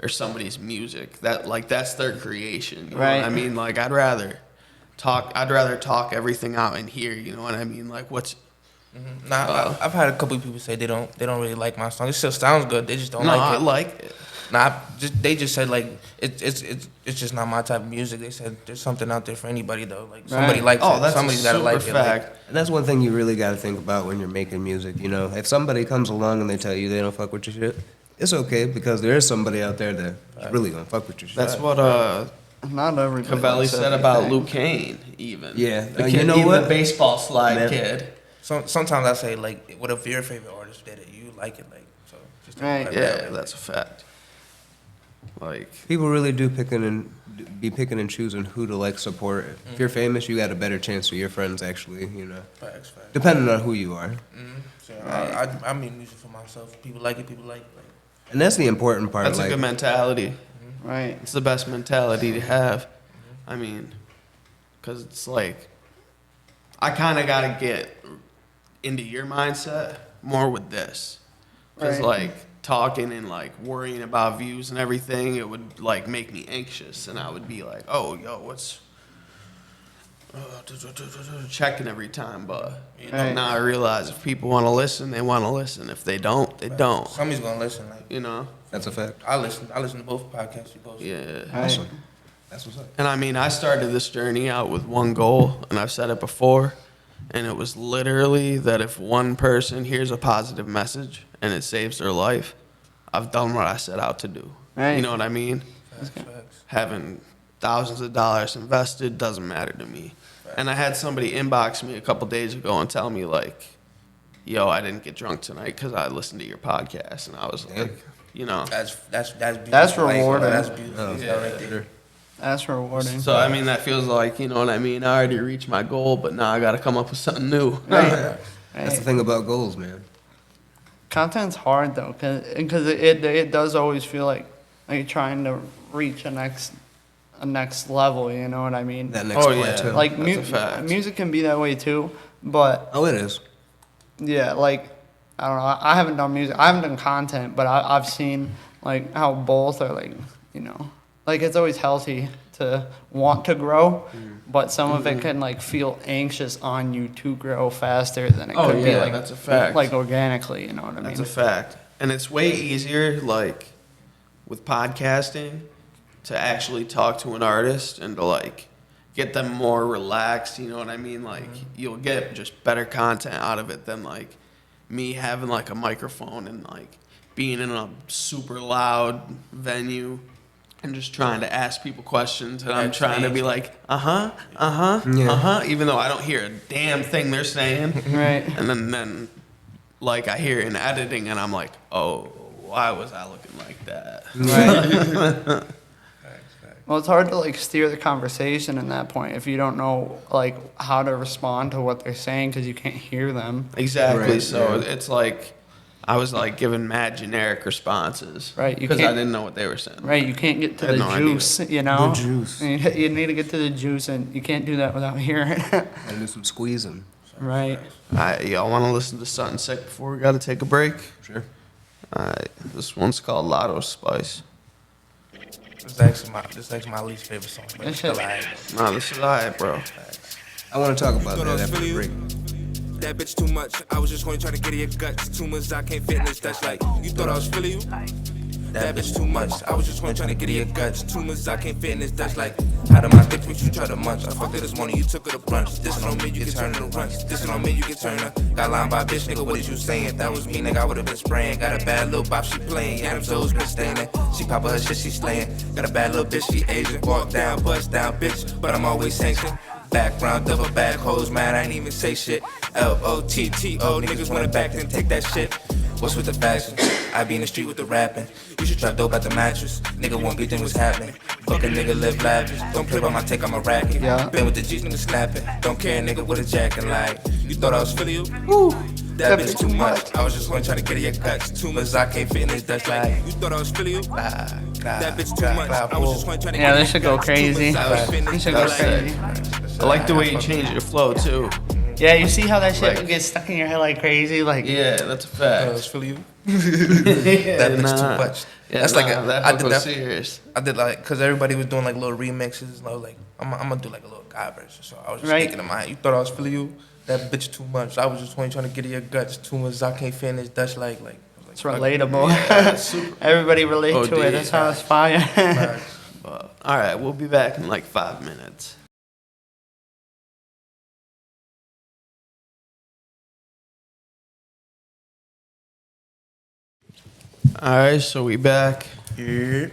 Speaker 1: or somebody's music. That's their creation. You know
Speaker 3: Right.
Speaker 1: what I mean? Like, I'd rather talk everything out in here. You know what I mean? Like, what's
Speaker 2: nah, I've had a couple of people say they don't really like my song. It still sounds good. They just don't
Speaker 1: no,
Speaker 2: like
Speaker 1: I
Speaker 2: it.
Speaker 1: like it.
Speaker 2: Nah, they just said like it's just not my type of music. They said there's something out there for anybody though. Like somebody
Speaker 3: Right.
Speaker 2: likes
Speaker 1: Oh,
Speaker 2: it.
Speaker 1: that's
Speaker 2: Somebody's
Speaker 1: a
Speaker 2: gotta
Speaker 1: super
Speaker 2: like it. Like,
Speaker 1: fact.
Speaker 4: And that's one thing you really got to think about when you're making music. You know, if somebody comes along and they tell you they don't fuck with your shit, it's okay because there is somebody out there that's really gonna fuck with your shit.
Speaker 1: That's what
Speaker 3: Not everybody.
Speaker 1: Cavelli
Speaker 3: likes
Speaker 1: said about
Speaker 3: everything.
Speaker 1: Luke Kane. Even
Speaker 4: Yeah.
Speaker 1: the
Speaker 4: You
Speaker 1: kid,
Speaker 4: know
Speaker 1: even
Speaker 4: what?
Speaker 1: the baseball slide
Speaker 4: Man.
Speaker 1: kid.
Speaker 2: sometimes I say like, what if your favorite artist did it? You like it, like so. Just think
Speaker 3: Right.
Speaker 2: about
Speaker 1: Yeah,
Speaker 2: that.
Speaker 1: that's a fact. Like,
Speaker 4: People really do picking and choosing who to like support. If you're famous, you got a better chance of your friends actually, you know,
Speaker 2: Facts.
Speaker 4: depending on who you are.
Speaker 2: So I make music for myself. People like it. People like.
Speaker 4: And that's the important part.
Speaker 1: that's a
Speaker 4: like,
Speaker 1: good mentality.
Speaker 3: Right.
Speaker 1: It's the best mentality to have. I mean, because it's like, I kind of got to get into your mindset more with this. Because,
Speaker 3: Right.
Speaker 1: like, talking and, like, worrying about views and everything, it would, like, make me anxious. And I would be like, oh, yo, what's... checking every time. But, you know,
Speaker 3: Right.
Speaker 1: now I realize if people want to listen, they want to listen. If they don't, they don't.
Speaker 2: Somebody's gonna listen. Like
Speaker 1: You know?
Speaker 4: that's a fact.
Speaker 2: I listen to both podcasts you post.
Speaker 1: Yeah.
Speaker 3: Right.
Speaker 4: Awesome. That's what's up.
Speaker 1: And I mean, I started this journey out with one goal, and I've said it before, and it was literally that if one person hears a positive message and it saves their life, I've done what I set out to do.
Speaker 3: Right.
Speaker 1: You know what I mean?
Speaker 2: Facts.
Speaker 1: Having thousands of dollars invested doesn't matter to me. And I had somebody inbox me a couple days ago and tell me, like, yo, I didn't get drunk tonight because I listened to your podcast. And I was like, you know.
Speaker 2: That's beautiful.
Speaker 3: That's rewarding.
Speaker 2: That's beautiful.
Speaker 4: Oh,
Speaker 2: Yeah, right there.
Speaker 3: That's rewarding.
Speaker 1: So, I mean, that feels like, you know what I mean? I already reached my goal, but now I got to come up with something new.
Speaker 3: Right.
Speaker 4: That's the thing about goals, man.
Speaker 3: Content's hard though, because it does always feel like you're trying to reach a next level. You know what I mean?
Speaker 4: That next
Speaker 1: Oh, yeah.
Speaker 4: plateau.
Speaker 3: Like
Speaker 1: That's a fact.
Speaker 3: music can be that way too, but
Speaker 4: Oh, it is.
Speaker 3: yeah, like I don't know. I haven't done music. I haven't done content, but I've seen like how both are like, you know, like it's always healthy to want to grow, but some of it can like feel anxious on you to grow faster than it
Speaker 1: Oh,
Speaker 3: could be
Speaker 1: yeah,
Speaker 3: like
Speaker 1: that's a fact.
Speaker 3: like organically. You know what I mean?
Speaker 1: That's a fact. And it's way easier, like, with podcasting to actually talk to an artist and to like get them more relaxed. You know what I mean? Like you'll get just better content out of it than like me having like a microphone and like being in a super loud venue and just trying to ask people questions, and I'm trying to be like, even though I don't hear a damn thing they're saying.
Speaker 3: Right.
Speaker 1: And then like I hear it in editing and I'm like, oh, why was I looking like that?
Speaker 3: Right. Well, it's hard to like steer the conversation in that point if you don't know like how to respond to what they're saying because you can't hear them.
Speaker 1: Exactly.
Speaker 4: Right,
Speaker 1: So
Speaker 4: yeah.
Speaker 1: it's like I was like giving mad generic responses.
Speaker 3: Right, you
Speaker 1: Because I
Speaker 3: can't-
Speaker 1: didn't know what they were saying.
Speaker 3: Right, you can't get to
Speaker 1: I
Speaker 3: the
Speaker 1: had no idea.
Speaker 3: juice, you know?
Speaker 4: The juice.
Speaker 3: You need to get to the juice, and you can't do that without hearing it.
Speaker 4: And do some squeezing.
Speaker 3: Right.
Speaker 1: Y'all want to listen to something sick before we got to take a break?
Speaker 4: Sure.
Speaker 1: All right. This one's called Lotto Spice.
Speaker 2: This is actually my least favorite song, but
Speaker 3: That
Speaker 2: it's still
Speaker 3: shit-
Speaker 2: alright.
Speaker 1: Nah, this is alright, bro.
Speaker 4: I want to talk about that after the break.
Speaker 5: That bitch too much. I was just gonna try to get in your guts. Too much, I can't fit in this. That's like, you thought I was feeling you? That bitch too much. I was just gonna try to get in your guts. Too much, I can't fit in this. That's like, out of my dick, what you try to munch. I fucked her this morning, you took her to brunch. This on me, you get turned to runch. This on me, you get turned up. Got lined by a bitch, nigga, what is you saying? If that was me, nigga, I would've been spraying. Got a bad little bop, she playing. Adam's O's been staining. She pop her shit, she slaying. Got a bad little bitch, she Asian. Walk down, bust down, bitch. But I'm always sanctioned. Background, double back hoes, man, I ain't even say shit. Lotto, niggas wanna back, then take that shit. What's with the fashion? I be in the street with the rapping. You should trap dope at the mattress. Nigga won't be thinking what's happening. Fuck a nigga, live lavish. Don't play by my take, I'm a racket.
Speaker 3: Yeah.
Speaker 5: Been with the G's, nigga snapping. Don't care, nigga, what a jacket like. You thought I was feeling you? Woo. That bitch too much. I was just gonna try to get in your guts. Too much, I can't fit in this. That's like, you thought I was feeling you? That bitch too much. I was just gonna try to
Speaker 3: Yeah,
Speaker 5: get
Speaker 3: this should go crazy. This should go crazy.
Speaker 1: I like the way you changed your flow, too.
Speaker 3: Yeah, you see how that shit
Speaker 1: Like-
Speaker 3: gets stuck in your head like crazy? Like,
Speaker 1: Yeah, that's a
Speaker 2: I thought I was
Speaker 1: fact.
Speaker 2: feeling you?
Speaker 1: Yeah,
Speaker 2: That bitch
Speaker 1: nah.
Speaker 2: too much.
Speaker 1: Yeah,
Speaker 2: That's like
Speaker 1: nah, that
Speaker 2: I
Speaker 1: hook
Speaker 2: did
Speaker 1: was
Speaker 2: that.
Speaker 1: serious.
Speaker 2: I did like, cause everybody was doing like little remixes. And I was like, I'm gonna do like a little guy version. So I was just
Speaker 3: Right.
Speaker 2: thinking in my head, you thought I was feeling you? That bitch too much. I was just trying to get in your guts. Too much. I can't finish. That's like. I was like,
Speaker 3: it's
Speaker 2: fuck it.
Speaker 3: relatable. Everybody relate to
Speaker 1: OD.
Speaker 3: it. That's how it's fire.
Speaker 1: But, all right, we'll be back in like 5 minutes. All right, so we back.
Speaker 2: Yeah.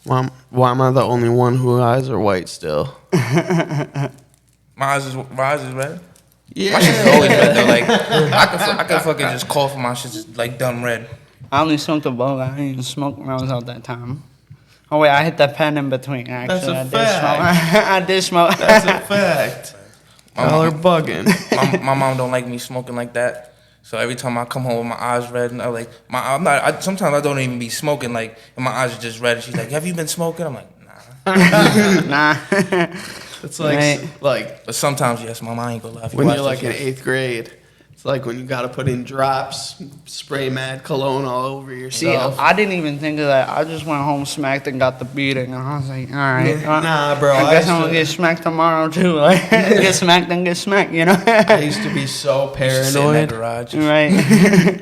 Speaker 1: Why am I the only one whose eyes are white still?
Speaker 2: My eyes is red.
Speaker 1: Yeah.
Speaker 2: My shit's always red though. Like I could fucking just call for my shit just like dumb red.
Speaker 3: I only smoked a bowl. I didn't even smoke when I was out that time. Oh wait, I hit the pen in between. Actually,
Speaker 1: That's a
Speaker 3: I did smoke.
Speaker 1: That's a fact. Y'all are bugging.
Speaker 2: My mom don't like me smoking like that. So every time I come home with my eyes red, and I'm like, sometimes I don't even be smoking, like, and my eyes are just red. And she's like, "Have you been smoking?" I'm like, "Nah."
Speaker 3: Nah.
Speaker 1: It's like
Speaker 3: Right.
Speaker 1: like
Speaker 2: But sometimes, yes, mom, I ain't gonna lie. If you
Speaker 1: when
Speaker 2: watch
Speaker 1: you're like
Speaker 2: this,
Speaker 1: in
Speaker 2: yes.
Speaker 1: 8th grade. It's like when you gotta put in drops, spray mad cologne all over
Speaker 3: See,
Speaker 1: yourself.
Speaker 3: I didn't even think of that. I just went home, smacked, and got the beating. And I was like, all right.
Speaker 1: Nah, bro.
Speaker 3: I guess
Speaker 1: I
Speaker 3: I'm gonna get
Speaker 1: used,
Speaker 3: smacked tomorrow too. Like, get smacked and get smacked, you know?
Speaker 1: I used to be so
Speaker 2: Just sit in that
Speaker 1: paranoid.
Speaker 2: garage.
Speaker 3: Right.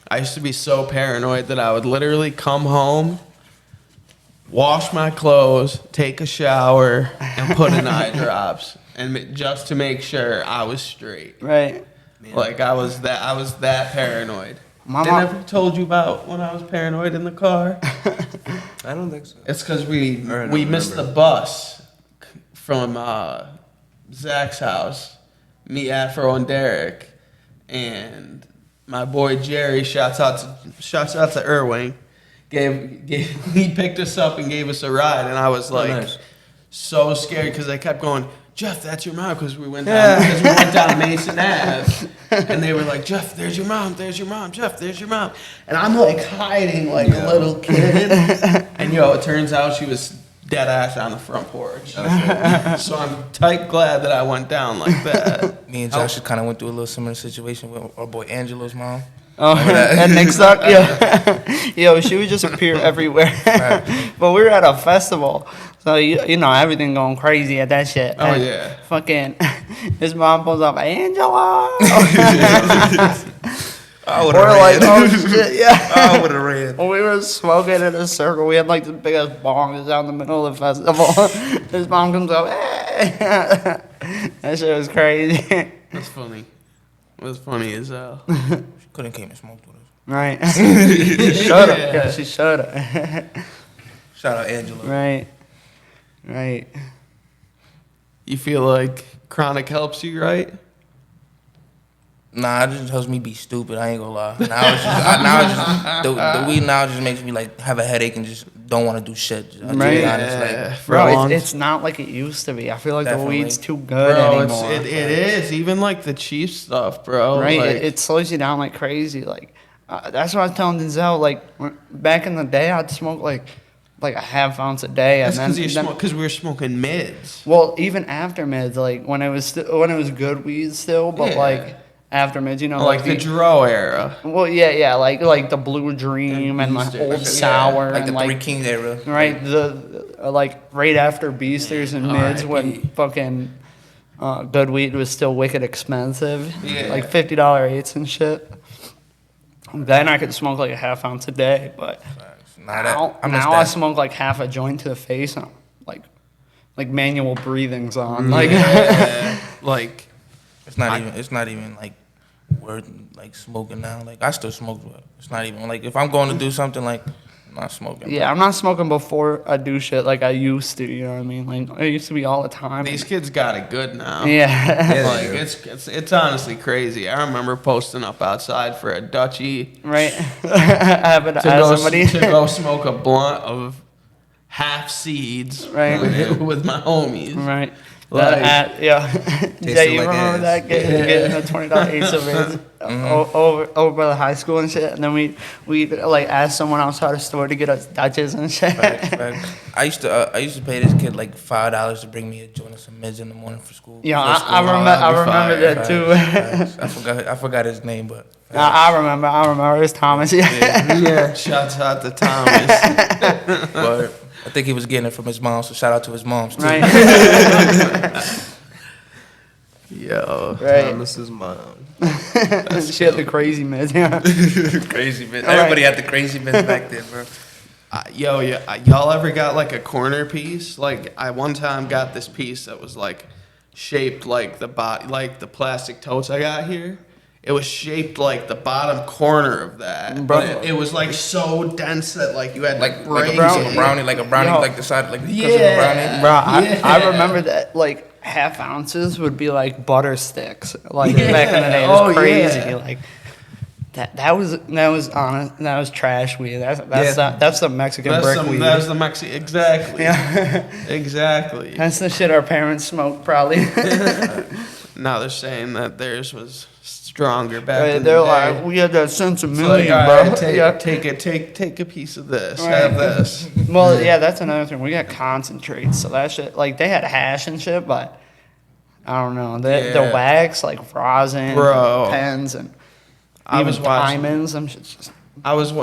Speaker 1: I used to be so paranoid that I would literally come home, wash my clothes, take a shower, and put in eye drops, and just to make sure I was straight.
Speaker 3: Right.
Speaker 1: Like I was that paranoid.
Speaker 3: My
Speaker 1: They
Speaker 3: mom-
Speaker 1: never told you about when I was paranoid in the car.
Speaker 4: I don't think so.
Speaker 1: It's because we
Speaker 4: don't
Speaker 1: missed the
Speaker 4: remember.
Speaker 1: bus from Zach's house. Me, Afro, and Derek, and my boy Jerry. Shouts out to Irwin. He picked us up and gave us a ride, and I was like
Speaker 4: nice.
Speaker 1: so scared because they kept going, "Jeff, that's your mom," because we went down Mason Ave, and they were like, "Jeff, there's your mom, Jeff, there's your mom," and I'm like hiding like a little kid, and it turns out she was dead ass on the front porch. So I'm tight glad that I went down like that.
Speaker 2: Me and Josh kind of went through a little similar situation with our boy Angelo's mom.
Speaker 3: Oh, and Nick sucked? Yo, she would just appear everywhere. But we were at a festival, so you know everything going crazy at that shit.
Speaker 1: Oh,
Speaker 3: And
Speaker 1: yeah.
Speaker 3: Fucking, his mom pulls up, Angela.
Speaker 2: I would
Speaker 3: We're like,
Speaker 2: have
Speaker 3: oh shit, yeah.
Speaker 2: I would have ran.
Speaker 3: When we were smoking in a circle, we had like the biggest bong down the middle of the festival. His mom comes up, hey. That shit was crazy.
Speaker 1: That's funny. It was funny as hell.
Speaker 2: She couldn't came and smoked with us.
Speaker 3: Right. She should have. Yeah, she should have.
Speaker 2: Shout out Angela.
Speaker 3: Right. Right.
Speaker 1: You feel like chronic helps you, right?
Speaker 2: Nah, it just helps me be stupid. I ain't gonna lie. The weed now just makes me like have a headache and just don't want to do shit. I'll
Speaker 3: Right.
Speaker 2: be honest, like,
Speaker 1: For a
Speaker 3: Bro,
Speaker 1: long
Speaker 3: it's not like it used to be. I feel like
Speaker 2: Definitely.
Speaker 3: the weed's too good
Speaker 1: Bro,
Speaker 3: anymore.
Speaker 1: it is. Even like the cheap stuff, bro.
Speaker 3: Right,
Speaker 1: Like,
Speaker 3: it slows you down like crazy. Like that's what I was telling Denzel. Like back in the day, I'd smoke like a half ounce a day, and
Speaker 1: that's
Speaker 3: then
Speaker 1: because we were smoking mids.
Speaker 3: well, even after mids, like when it was good weed still, but
Speaker 1: Yeah.
Speaker 3: like after mids, you know,
Speaker 1: Like the Dro era.
Speaker 3: well, yeah, like the Blue Dream and my
Speaker 1: Beaster.
Speaker 3: old
Speaker 1: Yeah,
Speaker 3: sour
Speaker 2: like
Speaker 3: and
Speaker 2: the
Speaker 3: like
Speaker 2: Three Kings era.
Speaker 3: right the like right after Beasters and mids when
Speaker 1: R.I.P.
Speaker 3: fucking good weed was still wicked expensive,
Speaker 1: Yeah.
Speaker 3: like $50 eighths and shit. Then I could smoke like a half ounce a day, but now I smoke like half a joint to the face and I'm like manual breathing's on. Like
Speaker 1: Yeah. Like
Speaker 2: It's not even like worth like smoking now. Like I still smoke, but it's not even like if I'm going to do something like I'm not smoking.
Speaker 3: yeah, I'm not smoking before I do shit like I used to. You know what I mean? Like I used to be all the time.
Speaker 1: these kids got it good now.
Speaker 3: Yeah.
Speaker 1: Like it's honestly crazy. I remember posting up outside for a Dutchie
Speaker 3: Right. Having to ask somebody.
Speaker 1: to go smoke a blunt of half seeds
Speaker 3: Right.
Speaker 1: with my homies.
Speaker 3: Right.
Speaker 1: Like-
Speaker 3: Yeah. Yeah, you
Speaker 4: like
Speaker 3: remember
Speaker 4: ass.
Speaker 3: that? Getting a $20 eighth of it over by the high school and shit. And then we like ask someone outside the store to get us Dutches and shit.
Speaker 2: Facts. I used to pay this kid like $5 to bring me a joint of some mids in the morning for school.
Speaker 3: Yeah,
Speaker 2: before school.
Speaker 3: I remember
Speaker 1: fire.
Speaker 3: that too.
Speaker 2: Facts. I forgot his name, but
Speaker 3: I remember. It was Thomas.
Speaker 1: Yeah. Shouts out to Thomas.
Speaker 2: but I think he was getting it from his mom. So shout out to his moms too.
Speaker 3: Right.
Speaker 1: Yo.
Speaker 3: Right.
Speaker 4: Thomas's mom.
Speaker 3: She had the crazy mids. Yeah.
Speaker 2: Crazy mids.
Speaker 3: All right.
Speaker 2: Everybody had the crazy mids back then, bro.
Speaker 1: Y'all ever got like a corner piece? Like I one time got this piece that was like shaped like the body, like the plastic totes I got here. It was shaped like the bottom corner of that,
Speaker 3: Bro.
Speaker 1: but it was like so dense that like you had
Speaker 2: Like
Speaker 1: to
Speaker 2: a
Speaker 1: break
Speaker 2: brownie,
Speaker 1: it.
Speaker 2: like a brownie,
Speaker 3: Yo.
Speaker 2: like the side, like the
Speaker 1: Yeah.
Speaker 2: brownie.
Speaker 3: Bro, I
Speaker 1: Yeah.
Speaker 3: remember that like half ounces would be like butter sticks. Like
Speaker 1: Yeah.
Speaker 3: back in the day, it was
Speaker 1: Oh,
Speaker 3: crazy.
Speaker 1: yeah.
Speaker 3: Like that was trash weed. That's the Mexican brick weed.
Speaker 1: That's the Mexican exactly.
Speaker 3: Yeah.
Speaker 1: Exactly.
Speaker 3: That's the shit our parents smoked probably.
Speaker 1: Now they're saying that theirs was stronger back
Speaker 3: Right,
Speaker 1: in
Speaker 3: they're
Speaker 1: the
Speaker 3: like,
Speaker 1: day.
Speaker 3: we had that sense of
Speaker 1: It's
Speaker 3: million,
Speaker 1: like,
Speaker 3: bro.
Speaker 1: all right,
Speaker 3: Yeah.
Speaker 1: take a piece of this.
Speaker 3: Right.
Speaker 1: Have this.
Speaker 3: Well, yeah, that's another thing. We got concentrates, so that shit, like they had hash and shit, but I don't know. The
Speaker 1: Yeah.
Speaker 3: wax, like rosin,
Speaker 1: Bro.
Speaker 3: pens, and
Speaker 1: I
Speaker 3: even
Speaker 1: was watching.
Speaker 3: diamonds. Them shit's just
Speaker 1: I was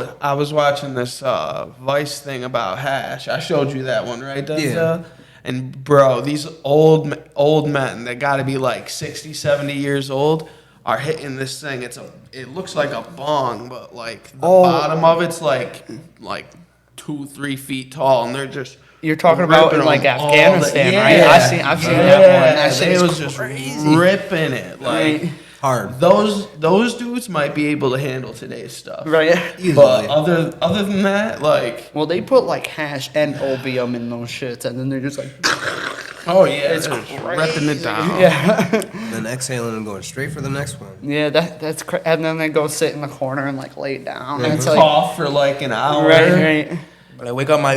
Speaker 1: watching this Vice thing about hash. I showed you that one, right, Denzel?
Speaker 4: Yeah.
Speaker 1: And bro, these old men that got to be like 60, 70 years old are hitting this thing. It looks like a bong, but like the bottom of it's like 2-3 feet tall, and they're just.
Speaker 3: You're talking about in
Speaker 1: ripping
Speaker 3: like
Speaker 1: them all
Speaker 3: Afghanistan, right?
Speaker 1: yeah.
Speaker 3: I've seen that one. That shit
Speaker 1: They
Speaker 3: is
Speaker 1: was just ripping it. Like
Speaker 3: Right.
Speaker 4: Hard.
Speaker 1: those dudes might be able to handle today's stuff.
Speaker 3: Right.
Speaker 1: But other than that, like,
Speaker 3: Well, they put like hash and opium in those shits, and then they're just like,
Speaker 1: oh yeah,
Speaker 3: It's
Speaker 1: they're just ripping it down.
Speaker 3: yeah,
Speaker 4: Then exhaling and going straight for the next one.
Speaker 3: yeah. That's and then they go sit in the corner and like lay down. And it's like,
Speaker 1: Cough for like an hour.
Speaker 3: right.
Speaker 2: But like, wake up my.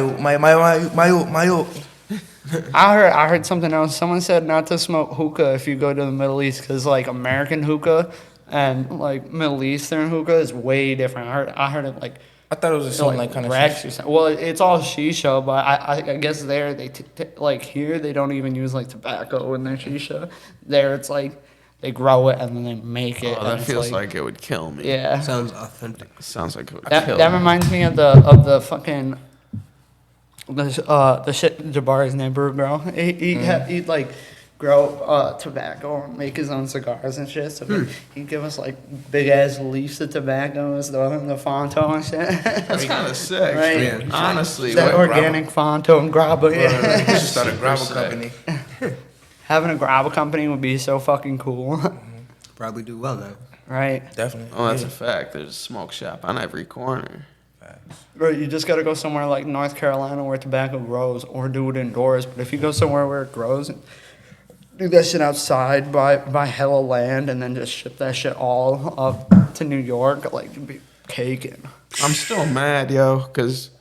Speaker 3: I heard something else. Someone said not to smoke hookah if you go to the Middle East because like American hookah and like Middle Eastern hookah is way different. I heard it like
Speaker 2: I thought it was the same like kind of
Speaker 3: Rex
Speaker 2: shit.
Speaker 3: or something. Well, it's all shisha, but I guess there they like here they don't even use like tobacco in their shisha. There it's like they grow it and then they make it.
Speaker 1: Oh,
Speaker 3: and
Speaker 1: that
Speaker 3: it's
Speaker 1: feels like it would kill me.
Speaker 3: yeah.
Speaker 4: Sounds authentic.
Speaker 1: Sounds like it would
Speaker 3: That
Speaker 1: kill
Speaker 3: that
Speaker 1: me.
Speaker 3: reminds me of the fucking the shit Jabari's neighbor, bro. He like grow tobacco and make his own cigars and shit. So he'd give us like big ass leaves of tobacco and stuff in the Fonto and shit.
Speaker 1: That's kind of sick.
Speaker 3: Right.
Speaker 1: Yeah. Honestly,
Speaker 3: That
Speaker 1: what-
Speaker 3: organic Fonto and grabba. Yeah.
Speaker 2: You should start a gravel
Speaker 1: sick.
Speaker 2: company.
Speaker 3: Having a grabba company would be so fucking cool.
Speaker 4: Probably do well now.
Speaker 3: Right.
Speaker 2: Definitely.
Speaker 1: Oh, that's a fact. There's a smoke shop on every corner.
Speaker 3: Right, you just gotta go somewhere like North Carolina where tobacco grows, or do it indoors. But if you go somewhere where it grows, do that shit outside, buy hella land, and then just ship that shit all up to New York, like it'd be caking.
Speaker 1: I'm still mad, yo, because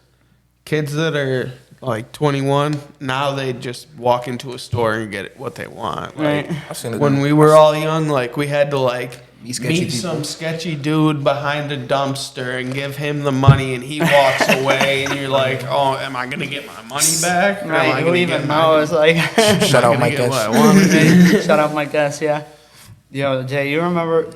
Speaker 1: kids that are like 21, now they just walk into a store and get what they want. Like,
Speaker 3: Right.
Speaker 2: I've seen it.
Speaker 1: when we were all young, like we had to like
Speaker 4: Meet sketchy
Speaker 1: meet
Speaker 4: people.
Speaker 1: some sketchy dude behind a dumpster and give him the money, and he walks away, and you're like, "Oh, am I gonna get my money back? Or am I
Speaker 3: Right, who
Speaker 1: gonna
Speaker 3: even
Speaker 1: get my-
Speaker 3: knows? Like,
Speaker 2: Shout out
Speaker 1: gonna
Speaker 2: my
Speaker 1: get what I
Speaker 2: guest.
Speaker 1: wanted?"
Speaker 3: shout out my guest, yeah. Yo, Jay, you remember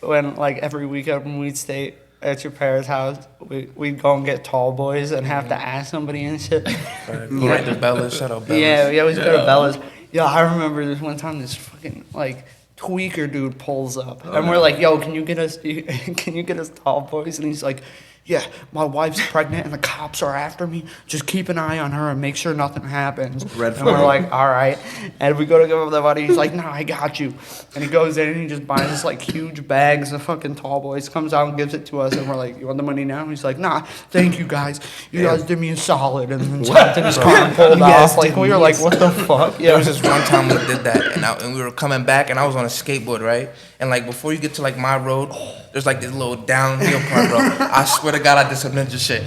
Speaker 3: when like every weekend when we'd stay at your parents' house, we'd go and get tall boys and have to ask somebody and shit.
Speaker 2: Go right to Bella's. Shout out Bella's.
Speaker 3: Yeah, we always go to Bella's. Yeah, I remember this one time this fucking like tweaker dude pulls up, and we're like, "Yo, can you get us tall boys?" And he's like, "Yeah, my wife's pregnant and the cops are after me. Just keep an eye on her and make sure nothing happens."
Speaker 4: Red
Speaker 3: and we're
Speaker 4: flag.
Speaker 3: like, "All right." And we go to give him the money. He's like, "No, I got you." And he goes in and he just buys us like huge bags of fucking tall boys. Comes out and gives it to us, and we're like, "You want the money now?" And he's like, "Nah, thank you guys. You guys did me a solid." And then jumped in his car and pulled off. Like we were like, "What the fuck?"
Speaker 2: There was this one time we did that, and we were coming back, and I was on a skateboard, right? And like before you get to like my road, there's like this little downhill part, bro. I swear to God, I did some ninja shit.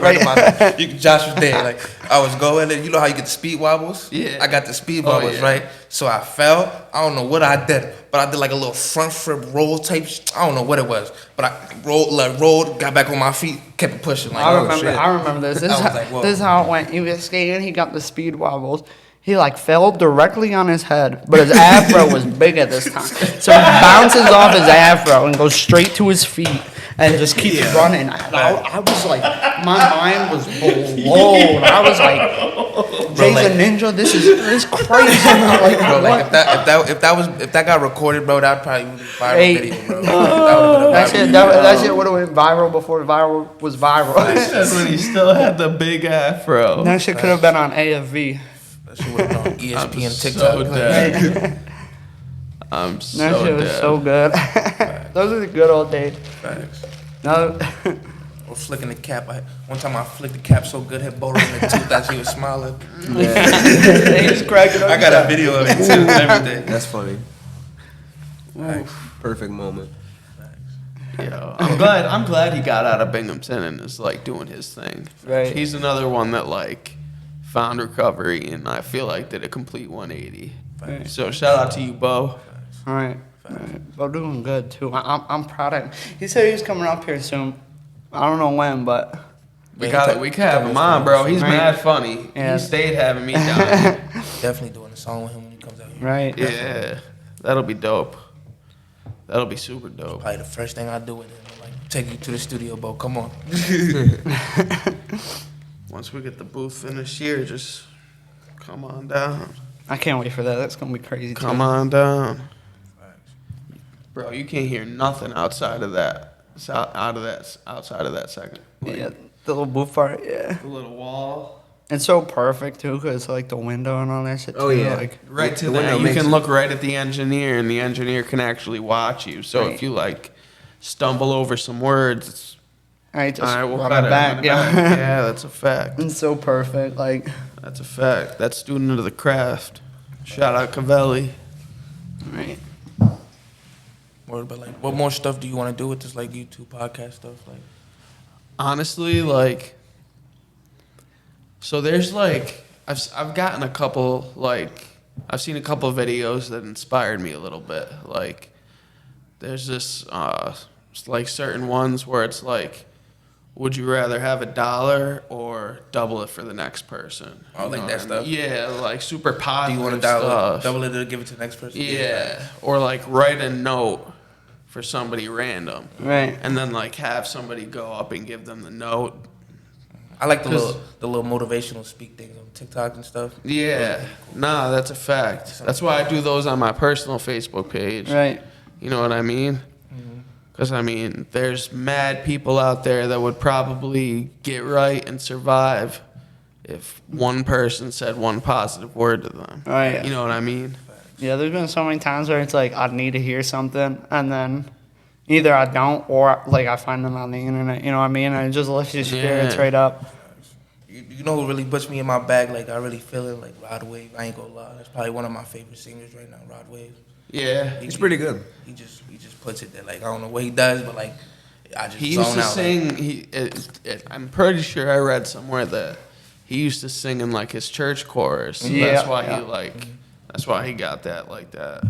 Speaker 2: Right about Josh was there. Like I was going, and you know how you get the speed wobbles?
Speaker 1: Yeah.
Speaker 2: I got the speed
Speaker 1: Oh,
Speaker 2: wobbles,
Speaker 1: yeah.
Speaker 2: right? So I fell. I don't know what I did, but I did like a little front flip roll type. I don't know what it was, but I rolled, got back on my feet, kept it pushing. Like,
Speaker 3: I
Speaker 2: oh,
Speaker 3: remember.
Speaker 2: shit.
Speaker 3: I remember this. This,
Speaker 2: I
Speaker 3: is
Speaker 2: was
Speaker 3: how,
Speaker 2: like, whoa.
Speaker 3: this is how it went. He was skating. He got the speed wobbles. He like fell directly on his head, but his afro was big at this time, so he bounces off his afro and goes straight to his feet and just keeps running. I was like, my mind was blown. I was like, Jay's a ninja. This is crazy. Like,
Speaker 2: Bro, like
Speaker 3: what?
Speaker 2: if that got recorded, bro, that probably would be a viral
Speaker 3: Hey.
Speaker 2: video, bro. That would've been a viral video.
Speaker 3: That shit would have went viral before viral was viral.
Speaker 1: That's when he still had the big afro.
Speaker 3: That shit could have been on AFV.
Speaker 2: That shit would have been on ESPN,
Speaker 1: I'm
Speaker 2: TikTok.
Speaker 1: so dead. I'm
Speaker 3: That
Speaker 1: so
Speaker 3: shit was
Speaker 1: dead.
Speaker 3: so good. Those are the good old days.
Speaker 2: Facts.
Speaker 3: No,
Speaker 2: Or flicking the cap. One time I flicked the cap so good, hit Bola in the tooth that she was smiling.
Speaker 3: they just cracking up.
Speaker 2: I got a video of it too and everything.
Speaker 4: That's funny. Perfect moment.
Speaker 1: Yo, I'm glad he got out of Binghamton and is like doing his thing.
Speaker 3: Right.
Speaker 1: He's another one that like found recovery and I feel like did a complete 180.
Speaker 3: Right.
Speaker 1: So shout out to you, Bo.
Speaker 3: All right. Well, doing good too. I'm proud of him. He said he was coming up here soon. I don't know when, but
Speaker 1: We can have him on, bro. He's
Speaker 3: Right.
Speaker 1: mad funny.
Speaker 3: Yeah.
Speaker 1: He stayed having me down.
Speaker 2: Definitely doing a song with him when he comes out here.
Speaker 3: right.
Speaker 1: Yeah, that'll be dope. That'll be super dope.
Speaker 2: Probably the first thing I do with him, like take you to the studio, Bo. Come on.
Speaker 1: Once we get the booth finished here, just come on down.
Speaker 3: I can't wait for that. That's gonna be crazy. Too.
Speaker 1: Come on down. Bro, you can't hear nothing outside of that. Outside of that second. Like,
Speaker 3: Yeah, the little booth part. Yeah.
Speaker 1: the little wall.
Speaker 3: It's so perfect too, cause like the window and all that shit.
Speaker 4: Oh,
Speaker 3: too,
Speaker 4: yeah.
Speaker 3: Like,
Speaker 1: Right to
Speaker 4: The
Speaker 1: that.
Speaker 4: window
Speaker 1: You
Speaker 4: makes
Speaker 1: can
Speaker 4: it-
Speaker 1: look right at the engineer, and the engineer can actually watch you. So
Speaker 3: Right.
Speaker 1: if you like stumble over some words, it's
Speaker 3: I just
Speaker 1: all right. We'll
Speaker 3: run
Speaker 1: cut
Speaker 3: it
Speaker 1: it.
Speaker 3: back.
Speaker 1: Run it
Speaker 3: Yeah.
Speaker 1: back. Yeah, that's a fact.
Speaker 3: It's so perfect. Like,
Speaker 1: That's a fact. That's student of the craft. Shout out Cavelli.
Speaker 3: right.
Speaker 2: But like, what more stuff do you want to do with this like YouTube podcast stuff? Like,
Speaker 1: Honestly, like, so there's like I've gotten a couple like I've seen a couple videos that inspired me a little bit. Like, there's this like certain ones where it's like, would you rather have $1 or double it for the next person?
Speaker 2: Oh,
Speaker 1: You
Speaker 2: like
Speaker 1: know
Speaker 2: that
Speaker 1: what I
Speaker 2: stuff?
Speaker 1: mean? Yeah, like super
Speaker 2: do
Speaker 1: positive
Speaker 2: you want to
Speaker 1: stuff.
Speaker 2: double it or give it to the next person?
Speaker 1: Yeah, or like write a note for somebody random,
Speaker 3: Right.
Speaker 1: and then like have somebody go up and give them the note.
Speaker 2: I like the little motivational speak things on TikTok and stuff.
Speaker 1: Yeah, nah, that's a fact. That's why I do those on my personal Facebook page.
Speaker 3: Right.
Speaker 1: You know what I mean? Because, I mean, there's mad people out there that would probably get right and survive if one person said one positive word to them.
Speaker 3: Right.
Speaker 1: You know what I mean?
Speaker 3: Yeah, there's been so many times where it's like I need to hear something, and then either I don't, or like I find them on the internet. You know what I mean? And it just lifts your spirits
Speaker 1: Yeah.
Speaker 3: right up.
Speaker 2: You know who really puts me in my bag? Like, I really feel it, like Rod Wave. I ain't gonna lie. That's probably one of my favorite singers right now, Rod Wave.
Speaker 1: Yeah.
Speaker 4: He's pretty good.
Speaker 2: He just puts it there. Like, I don't know what he does, but like, I just
Speaker 1: He
Speaker 2: zone
Speaker 1: used to
Speaker 2: out.
Speaker 1: sing. I'm pretty sure I read somewhere that he used to sing in like his church chorus. So
Speaker 3: Yeah,
Speaker 1: that's why
Speaker 3: yeah.
Speaker 1: That's why he got that like that.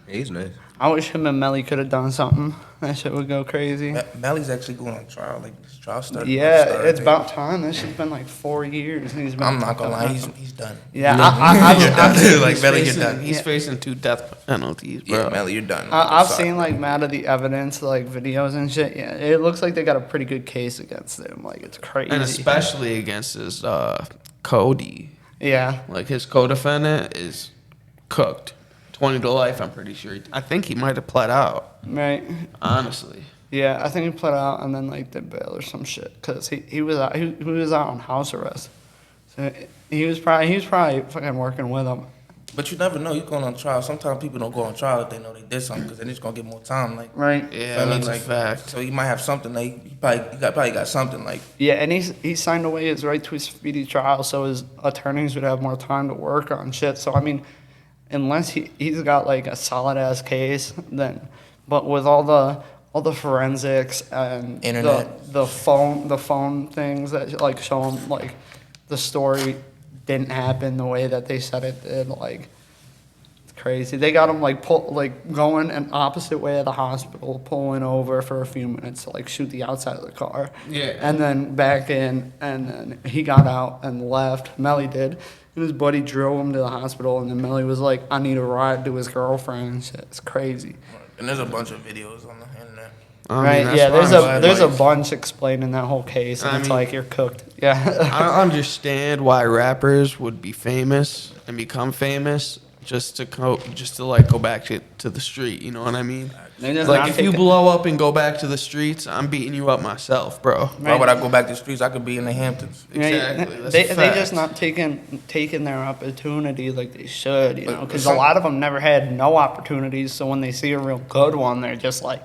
Speaker 4: He's nice.
Speaker 3: I wish him and Melly could have done something. That shit would go crazy.
Speaker 2: Melly's actually going on trial. Like, this trial started.
Speaker 3: Yeah, it's about time. This shit's been like 4 years. And he's been
Speaker 2: I'm not gonna lie, he's done.
Speaker 3: Yeah,
Speaker 2: You're done. Like,
Speaker 1: He's
Speaker 2: Melly, you're
Speaker 1: facing-
Speaker 2: done.
Speaker 1: He's
Speaker 3: Yeah.
Speaker 1: facing 2 death penalties, bro.
Speaker 2: Yeah, Melly, you're done.
Speaker 3: I've
Speaker 2: Sorry.
Speaker 3: seen like mad of the evidence, like videos and shit. Yeah, it looks like they got a pretty good case against him. Like it's crazy.
Speaker 1: And especially against his Cody.
Speaker 3: Yeah,
Speaker 1: Like his co-defendant is cooked. 20 to life, I'm pretty sure. I think he might have pled out,
Speaker 3: right.
Speaker 1: honestly.
Speaker 3: Yeah, I think he pled out and then like did bail or some shit because he was out he was out on house arrest. So he was probably fucking working with him.
Speaker 2: But you never know. You're going on trial. Sometimes people don't go on trial if they know they did something because they're just gonna get more time. Like,
Speaker 3: Right.
Speaker 1: Yeah,
Speaker 2: feel me?
Speaker 1: that's
Speaker 2: Like,
Speaker 1: a fact.
Speaker 2: So you might have something. Like, you probably got something. Like,
Speaker 3: Yeah, and he signed away his right to a speedy trial, so his attorneys would have more time to work on shit. So I mean, unless he's got like a solid ass case, then but with all the forensics and
Speaker 2: Internet.
Speaker 3: the phone things that like show him like the story didn't happen the way that they said it did, like it's crazy. They got him like going an opposite way of the hospital, pulling over for a few minutes to like shoot the outside of the car.
Speaker 1: Yeah.
Speaker 3: And then back in, and then he got out and left. Melly did. And his buddy drove him to the hospital, and then Melly was like, I need a ride to his girlfriend and shit. It's crazy.
Speaker 2: and there's a bunch of videos on the internet.
Speaker 1: I mean,
Speaker 3: Right?
Speaker 1: that's
Speaker 3: Yeah,
Speaker 1: why I'm glad,
Speaker 3: there's a
Speaker 1: like,
Speaker 3: bunch explaining that whole case, and
Speaker 1: I
Speaker 3: it's
Speaker 1: mean-
Speaker 3: like you're cooked. Yeah.
Speaker 1: I don't understand why rappers would be famous and become famous just to like go back to the street. You know what I mean?
Speaker 3: They're just
Speaker 1: Like
Speaker 3: not
Speaker 1: if you
Speaker 3: taking-
Speaker 1: blow up and go back to the streets, I'm beating you up myself, bro.
Speaker 2: Why would I go back to the streets? I could be in the Hamptons.
Speaker 3: Right.
Speaker 1: Exactly, that's
Speaker 3: They
Speaker 1: a
Speaker 3: they just
Speaker 1: fact.
Speaker 3: not taking their opportunity like they should, you
Speaker 2: But-
Speaker 3: know,
Speaker 2: but
Speaker 3: because a
Speaker 2: some-
Speaker 3: lot of them never had no opportunities. So when they see a real good one, they're just like,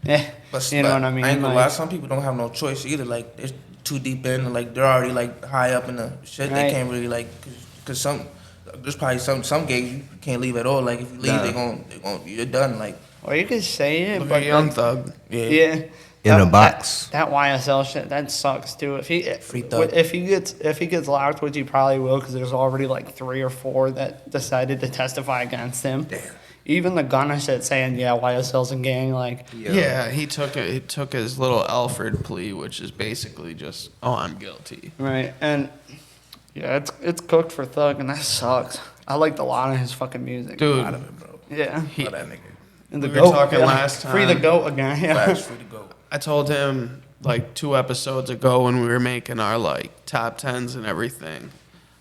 Speaker 2: But
Speaker 3: you know what I mean?
Speaker 2: I ain't gonna
Speaker 3: Like-
Speaker 2: lie. Some people don't have no choice either. Like, they're too deep in, and like they're already like high up in the shit.
Speaker 3: Right.
Speaker 2: They can't really like, cause there's probably some gigs you can't leave at all. Like if you leave,
Speaker 4: Nah.
Speaker 2: you're done. Like,
Speaker 3: Or you could say it,
Speaker 1: Look
Speaker 3: but
Speaker 1: at Young
Speaker 3: like,
Speaker 1: Thug.
Speaker 3: yeah.
Speaker 4: In a
Speaker 3: That-
Speaker 4: box.
Speaker 3: That YSL shit, that sucks too.
Speaker 2: Free Thug.
Speaker 3: If he gets locked, which he probably will, because there's already like 3 or 4 that decided to testify against him.
Speaker 2: Damn.
Speaker 3: Even the Gunna shit saying, yeah, YSL's a gang, like,
Speaker 1: Yeah, he took his little Alfred plea, which is basically just, oh, I'm guilty.
Speaker 3: right, and yeah, it's cooked for Thug, and that sucks. I liked a lot of his fucking music,
Speaker 1: Dude,
Speaker 2: out of it, bro.
Speaker 3: Yeah,
Speaker 2: Love that nigga.
Speaker 3: and the
Speaker 1: we were
Speaker 3: goat,
Speaker 1: talking
Speaker 3: yeah.
Speaker 1: last
Speaker 3: Free the
Speaker 1: time.
Speaker 3: goat again, yeah.
Speaker 2: Facts, free to go.
Speaker 1: I told him like 2 episodes ago when we were making our like top 10s and everything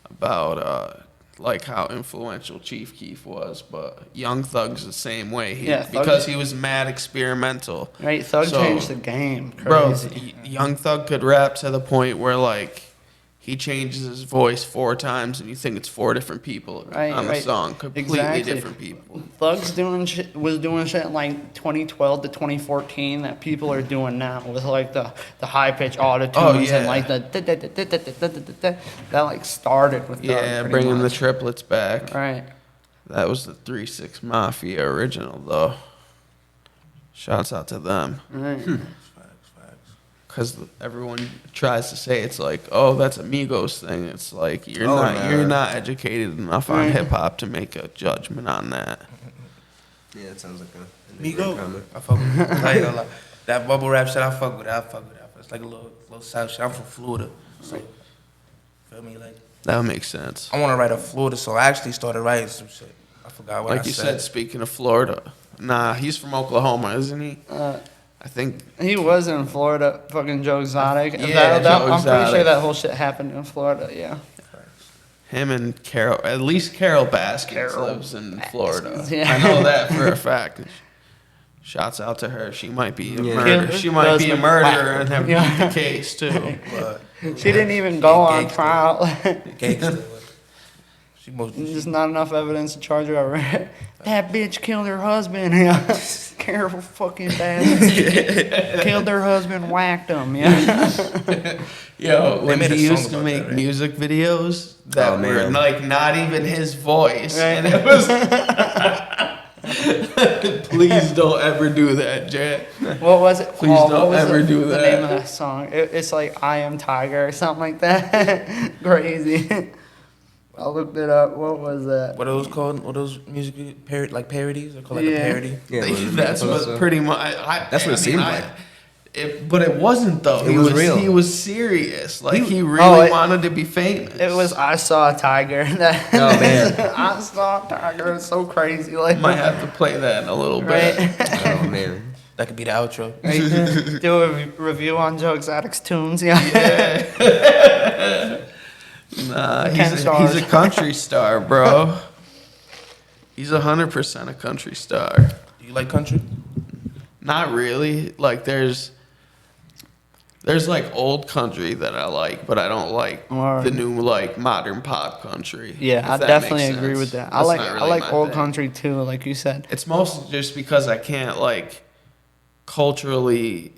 Speaker 1: about like how influential Chief Keef was, but Young Thug's the same way.
Speaker 3: Yeah, Thug-
Speaker 1: because he was mad experimental.
Speaker 3: Right, Thug
Speaker 1: So,
Speaker 3: changed the game,
Speaker 1: Bro,
Speaker 3: crazy.
Speaker 1: Young Thug could rap to the point where like he changes his voice 4 times and you think it's 4 different people
Speaker 3: Right,
Speaker 1: on the
Speaker 3: right.
Speaker 1: song, completely
Speaker 3: Exactly.
Speaker 1: different people.
Speaker 3: Thug's was doing shit like 2012 to 2014 that people are doing now with like the high pitch autotunes
Speaker 1: Oh, yeah.
Speaker 3: and like the that like started with Thug,
Speaker 1: Yeah,
Speaker 3: pretty
Speaker 1: bringing the
Speaker 3: much.
Speaker 1: triplets back.
Speaker 3: Right.
Speaker 1: That was the 3-6 Mafia original though. Shouts out to them.
Speaker 3: Right.
Speaker 1: Because everyone tries to say it's like, oh, that's a Migos thing. It's like you're
Speaker 4: nah.
Speaker 1: not educated enough on
Speaker 3: Right.
Speaker 1: hip hop to make a judgment on that.
Speaker 4: Yeah, it sounds like a
Speaker 2: Migo.
Speaker 4: comment.
Speaker 2: I fuck with it. I ain't gonna lie. That bubble rap shit, I fuck with it. It's like a little South shit. I'm from Florida, so feel me. Like,
Speaker 1: That would make sense.
Speaker 2: I want to write a Florida, so I actually started writing some shit. I forgot what
Speaker 1: Like
Speaker 2: I
Speaker 1: you said, speaking of Florida. Nah, he's from Oklahoma, isn't he? I think
Speaker 3: He was in Florida, fucking Joe Exotic.
Speaker 1: Yeah, Joe
Speaker 3: I'm pretty sure
Speaker 1: Exotic.
Speaker 3: that whole shit happened in Florida, yeah.
Speaker 1: him and Carol, at least Carol Baskins
Speaker 3: Carol
Speaker 1: lives in Florida.
Speaker 3: Baskins, yeah.
Speaker 1: I know that for a fact. Shouts out to her. She might be a
Speaker 4: Yeah.
Speaker 1: murderer. She might be a
Speaker 3: Husband.
Speaker 1: murderer and have
Speaker 3: Yeah.
Speaker 1: the case too.
Speaker 2: But
Speaker 3: She didn't even go on
Speaker 2: Gangster.
Speaker 3: trial.
Speaker 2: gangster. She most.
Speaker 3: There's not enough evidence to charge her over. That bitch killed her husband. Yeah. Careful fucking bastard. Killed her husband, whacked him. Yeah.
Speaker 1: Yo, when
Speaker 2: made a
Speaker 1: he
Speaker 2: song
Speaker 1: used to
Speaker 2: about
Speaker 1: make
Speaker 2: that, right?
Speaker 1: music videos that
Speaker 4: Oh,
Speaker 1: were
Speaker 4: man.
Speaker 1: like not even his voice,
Speaker 3: Right.
Speaker 1: and it was. Please don't ever do that, Jet.
Speaker 3: What was it?
Speaker 1: Please
Speaker 3: what
Speaker 1: don't
Speaker 3: was
Speaker 1: ever do
Speaker 3: the
Speaker 1: that.
Speaker 3: name of that song? It's like I Am Tiger or something like that. Crazy. I looked it up. What was that?
Speaker 2: What are those called? What are those music parodies? They're called like
Speaker 3: Yeah.
Speaker 2: a parody.
Speaker 4: Yeah,
Speaker 1: That's what
Speaker 4: so.
Speaker 1: pretty much.
Speaker 4: That's what it seemed like.
Speaker 1: But it wasn't though.
Speaker 4: It was real.
Speaker 1: He was serious. Like he really
Speaker 3: Oh, it-
Speaker 1: wanted to be famous.
Speaker 3: It was I Saw a Tiger. That,
Speaker 4: Oh, man.
Speaker 3: I Saw a Tiger. It's so crazy. Like,
Speaker 1: Might have to play that in a little bit.
Speaker 3: right?
Speaker 4: Oh man.
Speaker 2: That could be the outro.
Speaker 3: Right. Do a review on Joe Exotic's tunes. Yeah.
Speaker 1: Nah,
Speaker 3: Ken
Speaker 1: he's
Speaker 3: Stars.
Speaker 1: a country star, bro. He's 100% a country star.
Speaker 2: Do you like country?
Speaker 1: Not really. Like there's like old country that I like, but I don't like
Speaker 3: Word.
Speaker 1: the new like modern pop country.
Speaker 3: Yeah,
Speaker 1: if
Speaker 3: I
Speaker 1: that
Speaker 3: definitely
Speaker 1: makes
Speaker 3: agree
Speaker 1: sense.
Speaker 3: with that.
Speaker 1: That's not
Speaker 3: I
Speaker 1: really
Speaker 3: like
Speaker 1: my
Speaker 3: old
Speaker 1: thing.
Speaker 3: country too, like you said.
Speaker 1: It's mostly just because I can't like culturally,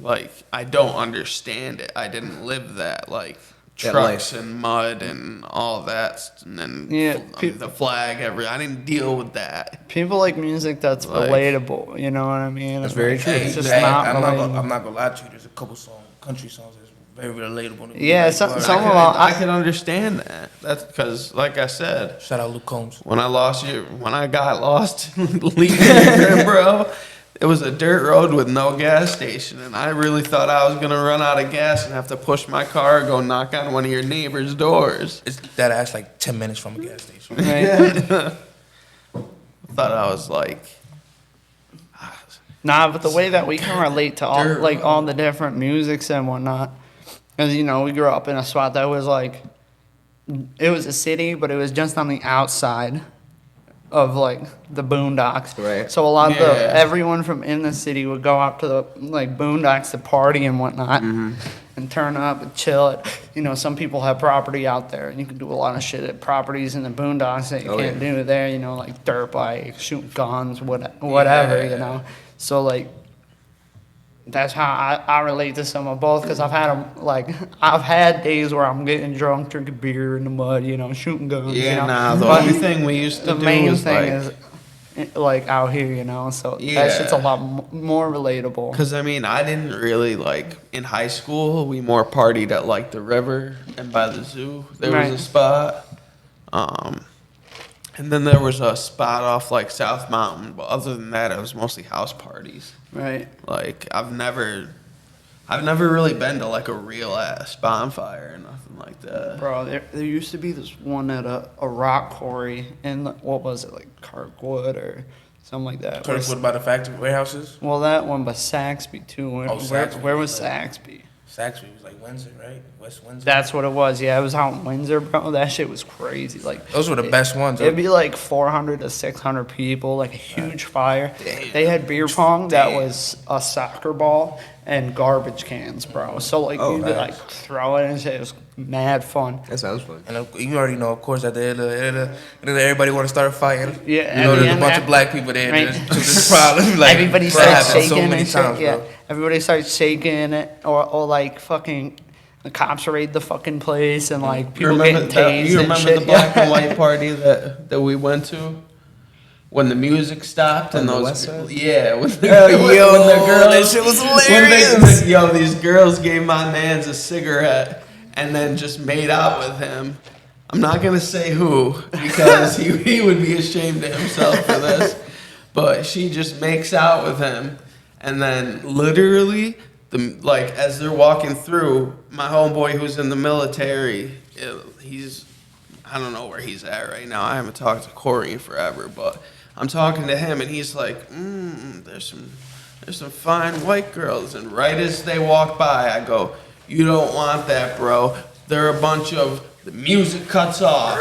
Speaker 1: like I don't understand it. I didn't live that like
Speaker 4: That
Speaker 1: trucks
Speaker 4: life.
Speaker 1: and mud and all that, and then
Speaker 3: Yeah,
Speaker 1: the flag. I didn't deal with that.
Speaker 3: People like music that's
Speaker 1: Like-
Speaker 3: relatable. You know what I mean?
Speaker 4: That's very true.
Speaker 3: It's just
Speaker 2: Hey,
Speaker 3: not
Speaker 2: I'm
Speaker 3: relatable.
Speaker 2: not gonna lie to you. There's a couple country songs that's very relatable. To me.
Speaker 3: Yeah,
Speaker 2: Like,
Speaker 3: some
Speaker 2: word.
Speaker 3: of them.
Speaker 1: I can understand that. That's because, like I said,
Speaker 2: Shout out Luke Combs.
Speaker 1: when I got lost leaving here, bro, it was a dirt road with no gas station, and I really thought I was gonna run out of gas and have to push my car, go knock on one of your neighbors' doors.
Speaker 2: It's that ass like 10 minutes from a gas station.
Speaker 3: Right?
Speaker 1: Thought I was like,
Speaker 3: Nah, but the way that we can relate to all
Speaker 1: Dirt
Speaker 3: like all
Speaker 1: road.
Speaker 3: the different musics and whatnot, because you know we grew up in a spot that was like, it was a city, but it was just on the outside of like the boondocks.
Speaker 4: Right.
Speaker 3: So a lot of
Speaker 1: Yeah.
Speaker 3: everyone from in the city would go out to the like boondocks to party and whatnot, and turn up and chill. You know, some people have property out there, and you can do a lot of shit at properties in the boondocks that you
Speaker 4: Oh,
Speaker 3: can't
Speaker 4: yeah.
Speaker 3: do there. You know, like dirt bikes, shooting guns, whatever.
Speaker 1: Yeah.
Speaker 3: You know, so like. That's how I relate to some of both, because I've had days where I'm getting drunk, drinking beer in the mud, you know, shooting guns.
Speaker 1: yeah,
Speaker 3: you know?
Speaker 1: nah. The
Speaker 3: But
Speaker 1: only thing we used to
Speaker 3: the
Speaker 1: do
Speaker 3: main
Speaker 1: was
Speaker 3: thing
Speaker 1: like,
Speaker 3: is like out here, you know. So
Speaker 1: Yeah.
Speaker 3: that shit's a lot more relatable.
Speaker 1: because I mean, I didn't really like in high school. We more partied at like the river and by the zoo. There
Speaker 3: Right.
Speaker 1: was a spot. And then there was a spot off like South Mountain, but other than that, it was mostly house parties.
Speaker 3: Right.
Speaker 1: Like I've never really been to like a real ass bonfire or nothing like that.
Speaker 3: Bro, there used to be this one at a rock quarry in, what was it, like Kirkwood or something like that.
Speaker 2: Kirkwood by the factory warehouses.
Speaker 3: Well, that one, but Saxby too.
Speaker 2: Saxby.
Speaker 3: Where was Saxby?
Speaker 2: Saxby was like Windsor, right? West Windsor.
Speaker 3: That's what it was. Yeah, it was out in Windsor, bro. That shit was crazy. Like
Speaker 2: Those were the best ones.
Speaker 3: It'd be like 400 to 600 people, like a huge fire. They had beer pong that was a soccer ball and garbage cans, bro. So like
Speaker 4: Oh,
Speaker 3: you'd
Speaker 4: nice.
Speaker 3: like throw it and shit. It was mad fun.
Speaker 4: That sounds fun.
Speaker 2: And you already know, of course, at the end of everybody want to start fighting.
Speaker 3: Yeah,
Speaker 2: you
Speaker 3: at
Speaker 2: know,
Speaker 3: the
Speaker 2: there's a
Speaker 3: end,
Speaker 2: bunch of black people there.
Speaker 3: right.
Speaker 2: There's this problem. Like,
Speaker 3: Everybody
Speaker 2: that
Speaker 3: starts
Speaker 2: happened
Speaker 3: shaking
Speaker 2: so many
Speaker 3: and shit.
Speaker 2: times,
Speaker 3: Yeah,
Speaker 2: bro.
Speaker 3: everybody starts shaking it, or like fucking the cops raid the fucking place and like
Speaker 1: You
Speaker 3: people
Speaker 1: remember,
Speaker 3: getting tased
Speaker 1: you
Speaker 3: and
Speaker 1: remember
Speaker 3: shit.
Speaker 1: the black and white party that we went to? When the music stopped and
Speaker 4: On the
Speaker 1: those
Speaker 4: west side?
Speaker 1: yeah, when the,
Speaker 4: Oh,
Speaker 1: when
Speaker 4: yo,
Speaker 1: the girls,
Speaker 4: that shit was
Speaker 1: when
Speaker 4: hilarious.
Speaker 1: yo, these girls gave my man's a cigarette and then just made out with him. I'm not gonna say who because he would be ashamed of himself for this, but she just makes out with him, and then literally like as they're walking through, my homeboy who's in the military, he's I don't know where he's at right now. I haven't talked to Corey in forever, but I'm talking to him, and he's like, there's there's some fine white girls. And right as they walk by, I go, you don't want that, bro. They're a bunch of, the music cuts off.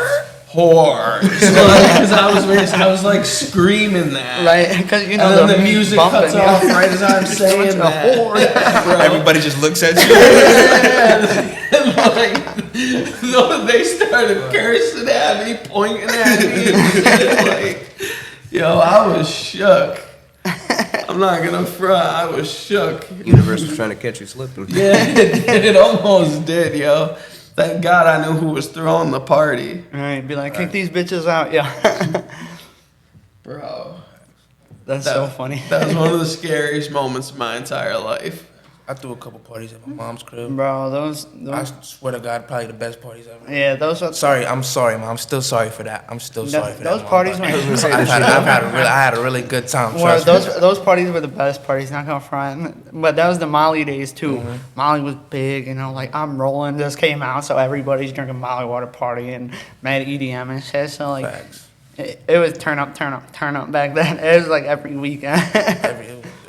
Speaker 1: Whores. Because I was like screaming that.
Speaker 3: Right, because you know
Speaker 1: And then the music cuts off right as I'm saying that. Bro.
Speaker 2: Everybody just looks at you.
Speaker 1: And like, no, they started cursing at me, pointing at me, and shit. Like, yo, I was shook. I'm not gonna front. I was shook.
Speaker 4: Universe was trying to catch you slipping.
Speaker 1: Yeah, it almost did, yo. Thank God I knew who was throwing the party.
Speaker 3: Right, be like, kick these bitches out, yeah.
Speaker 1: Bro.
Speaker 3: That's so funny.
Speaker 1: That was one of the scariest moments of my entire life.
Speaker 2: I threw a couple parties at my mom's crib.
Speaker 3: Bro, those
Speaker 2: I swear to God, probably the best parties ever.
Speaker 3: yeah, those are
Speaker 2: Sorry, I'm sorry, Mom. I'm still sorry for that. I'm still sorry for that.
Speaker 3: those
Speaker 2: Mom,
Speaker 3: parties
Speaker 2: but
Speaker 3: were
Speaker 2: I had a really good time.
Speaker 3: well,
Speaker 2: Trust me.
Speaker 3: those parties were the best parties, not gonna front. But that was the Molly days too. Molly was big, you know, like I'm Rolling just came out, so everybody's drinking Molly water party and mad EDM and shit. So like
Speaker 2: Facts.
Speaker 3: it was turn up back then. It was like every weekend.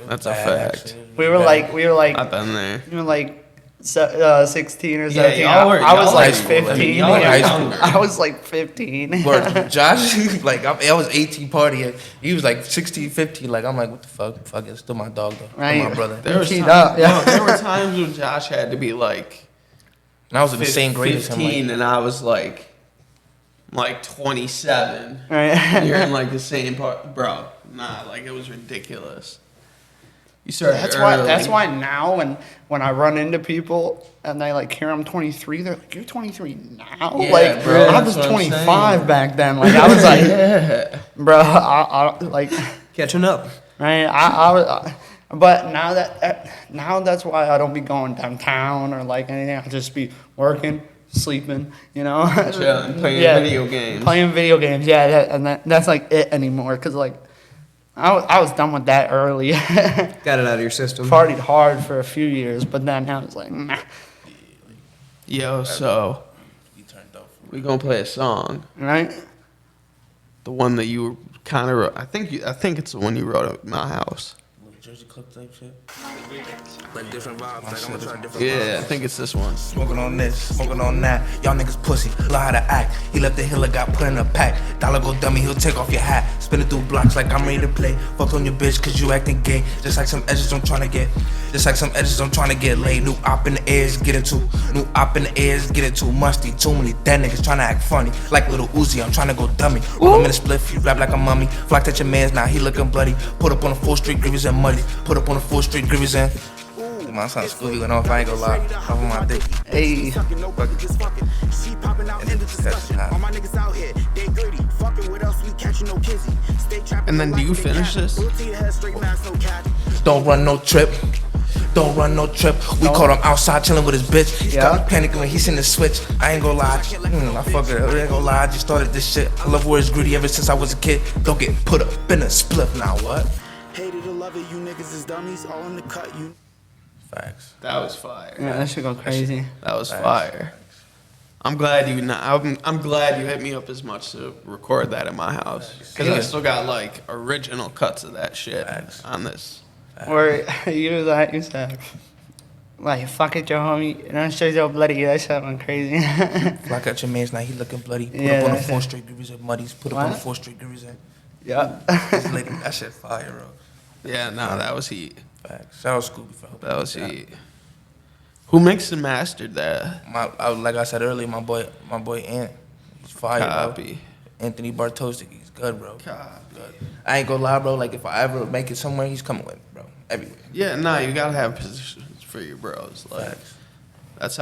Speaker 1: That's a
Speaker 2: bad,
Speaker 1: fact.
Speaker 2: actually.
Speaker 3: we were like
Speaker 1: I've been there.
Speaker 3: you were like 16 or 17.
Speaker 1: y'all were-
Speaker 3: I was
Speaker 1: y'all
Speaker 3: like
Speaker 2: high school,
Speaker 3: 15.
Speaker 1: y'all were
Speaker 3: yeah.
Speaker 1: younger.
Speaker 3: I was like 15.
Speaker 2: Word. Josh, like I was 18 party. He was like 16, 15. Like I'm like, what the fuck? Fuck it, it's still my dog though. Still
Speaker 3: Right.
Speaker 2: my brother.
Speaker 1: There was
Speaker 3: Cheat
Speaker 1: time-
Speaker 3: up, yeah.
Speaker 1: no, there were times when Josh had to be like
Speaker 2: And I was in the same grade as him.
Speaker 1: 15
Speaker 2: Like,
Speaker 1: and I was like 27.
Speaker 3: Right.
Speaker 1: You're in like the same part, bro. Nah, like it was ridiculous. You started
Speaker 3: That's
Speaker 1: early.
Speaker 3: why now when I run into people and they like hear I'm 23, they're like, "You're 23 now?"
Speaker 1: Yeah,
Speaker 3: like,
Speaker 1: bro,
Speaker 3: I
Speaker 1: that's
Speaker 3: was
Speaker 1: what I'm
Speaker 3: 25
Speaker 1: saying.
Speaker 3: back then. Like, I was like,
Speaker 1: Yeah.
Speaker 3: bro, I like,
Speaker 4: Catching up.
Speaker 3: right? I was, but now that's why I don't be going downtown or like anything. I just be working, sleeping, you know,
Speaker 1: Chilling, playing video games.
Speaker 3: Playing video games, yeah, that's like it anymore. Cause like, I was done with that early.
Speaker 4: Got it out of your system.
Speaker 3: Partied hard for a few years, but then I was like, nah.
Speaker 1: Yo, so
Speaker 2: he turned up.
Speaker 1: we gonna play a song.
Speaker 3: Right?
Speaker 1: The one that you kind of wrote. I think it's the one you wrote at my house.
Speaker 2: Little Jersey Club type shit.
Speaker 5: Like different vibes, like I'm gonna try different
Speaker 1: Yeah, I think it's this one.
Speaker 2: Smoking on this, smoking on that. Y'all niggas pussy, learn how to act. He left the hill, got put in a pack. Dollar go dummy, he'll take off your hat. Spinning through blocks like I'm ready to play. Fucked on your bitch cause you acting gay. Just like some edges I'm trying to get. Just like some edges I'm trying to get laid. New op in the ears, get into. New op in the ears, get into. Musty, too many dead niggas trying to act funny. Like little Uzi, I'm trying to go dummy. When I'm in a spliff, you rap like a mummy. Flocked at your mans, now he looking bloody. Put up on the 4th Street, Grievies and Muddy. Put up on the 4th Street, Grievies and... My son Scooby went off, I ain't gonna lie. Off of my dick.
Speaker 3: Hey.
Speaker 1: And then do you finish this?
Speaker 2: Don't run no trip. Don't run no trip. We caught him outside chilling with his bitch. He started panicking when he seen the switch. I ain't gonna lie. I fuck it. I ain't gonna lie. I just started this shit. I love where it's greedy ever since I was a kid. Don't get put up in a spliff now. What?
Speaker 6: Hated to love it, you niggas is dummies, all in the cut, you.
Speaker 2: Facts.
Speaker 1: That was fire.
Speaker 3: Yeah, that should go crazy.
Speaker 1: That was fire. I'm glad I'm glad you hit me up as much to record that in my house because I still got like original cuts of that shit on this.
Speaker 3: Or you said, like, fuck it, your homie. And I'm sure you're bloody. That shit went crazy.
Speaker 2: Flock out your man's now. He looking bloody. Put
Speaker 3: Yeah,
Speaker 2: up on the
Speaker 3: that's
Speaker 2: 4th
Speaker 3: it.
Speaker 2: Street Grievies and Muddies. Put up on the
Speaker 3: What?
Speaker 2: 4th Street Grievies and...
Speaker 3: yeah.
Speaker 2: That shit fire, bro.
Speaker 1: Yeah, no, that was heat.
Speaker 2: Facts. Shout out Scooby for helping
Speaker 1: That was
Speaker 2: me with
Speaker 1: heat. Who mixed and mastered that?
Speaker 2: Like I said earlier, my boy Ant. He's fire,
Speaker 1: Copy.
Speaker 2: bro. Anthony Bartosik, he's good, bro.
Speaker 1: Copy.
Speaker 2: Good. I ain't gonna lie, bro. Like if I ever make it somewhere, he's coming with me, bro. Everywhere.
Speaker 1: Yeah, nah, you gotta have positions for your bros. Like
Speaker 2: Facts.
Speaker 1: that's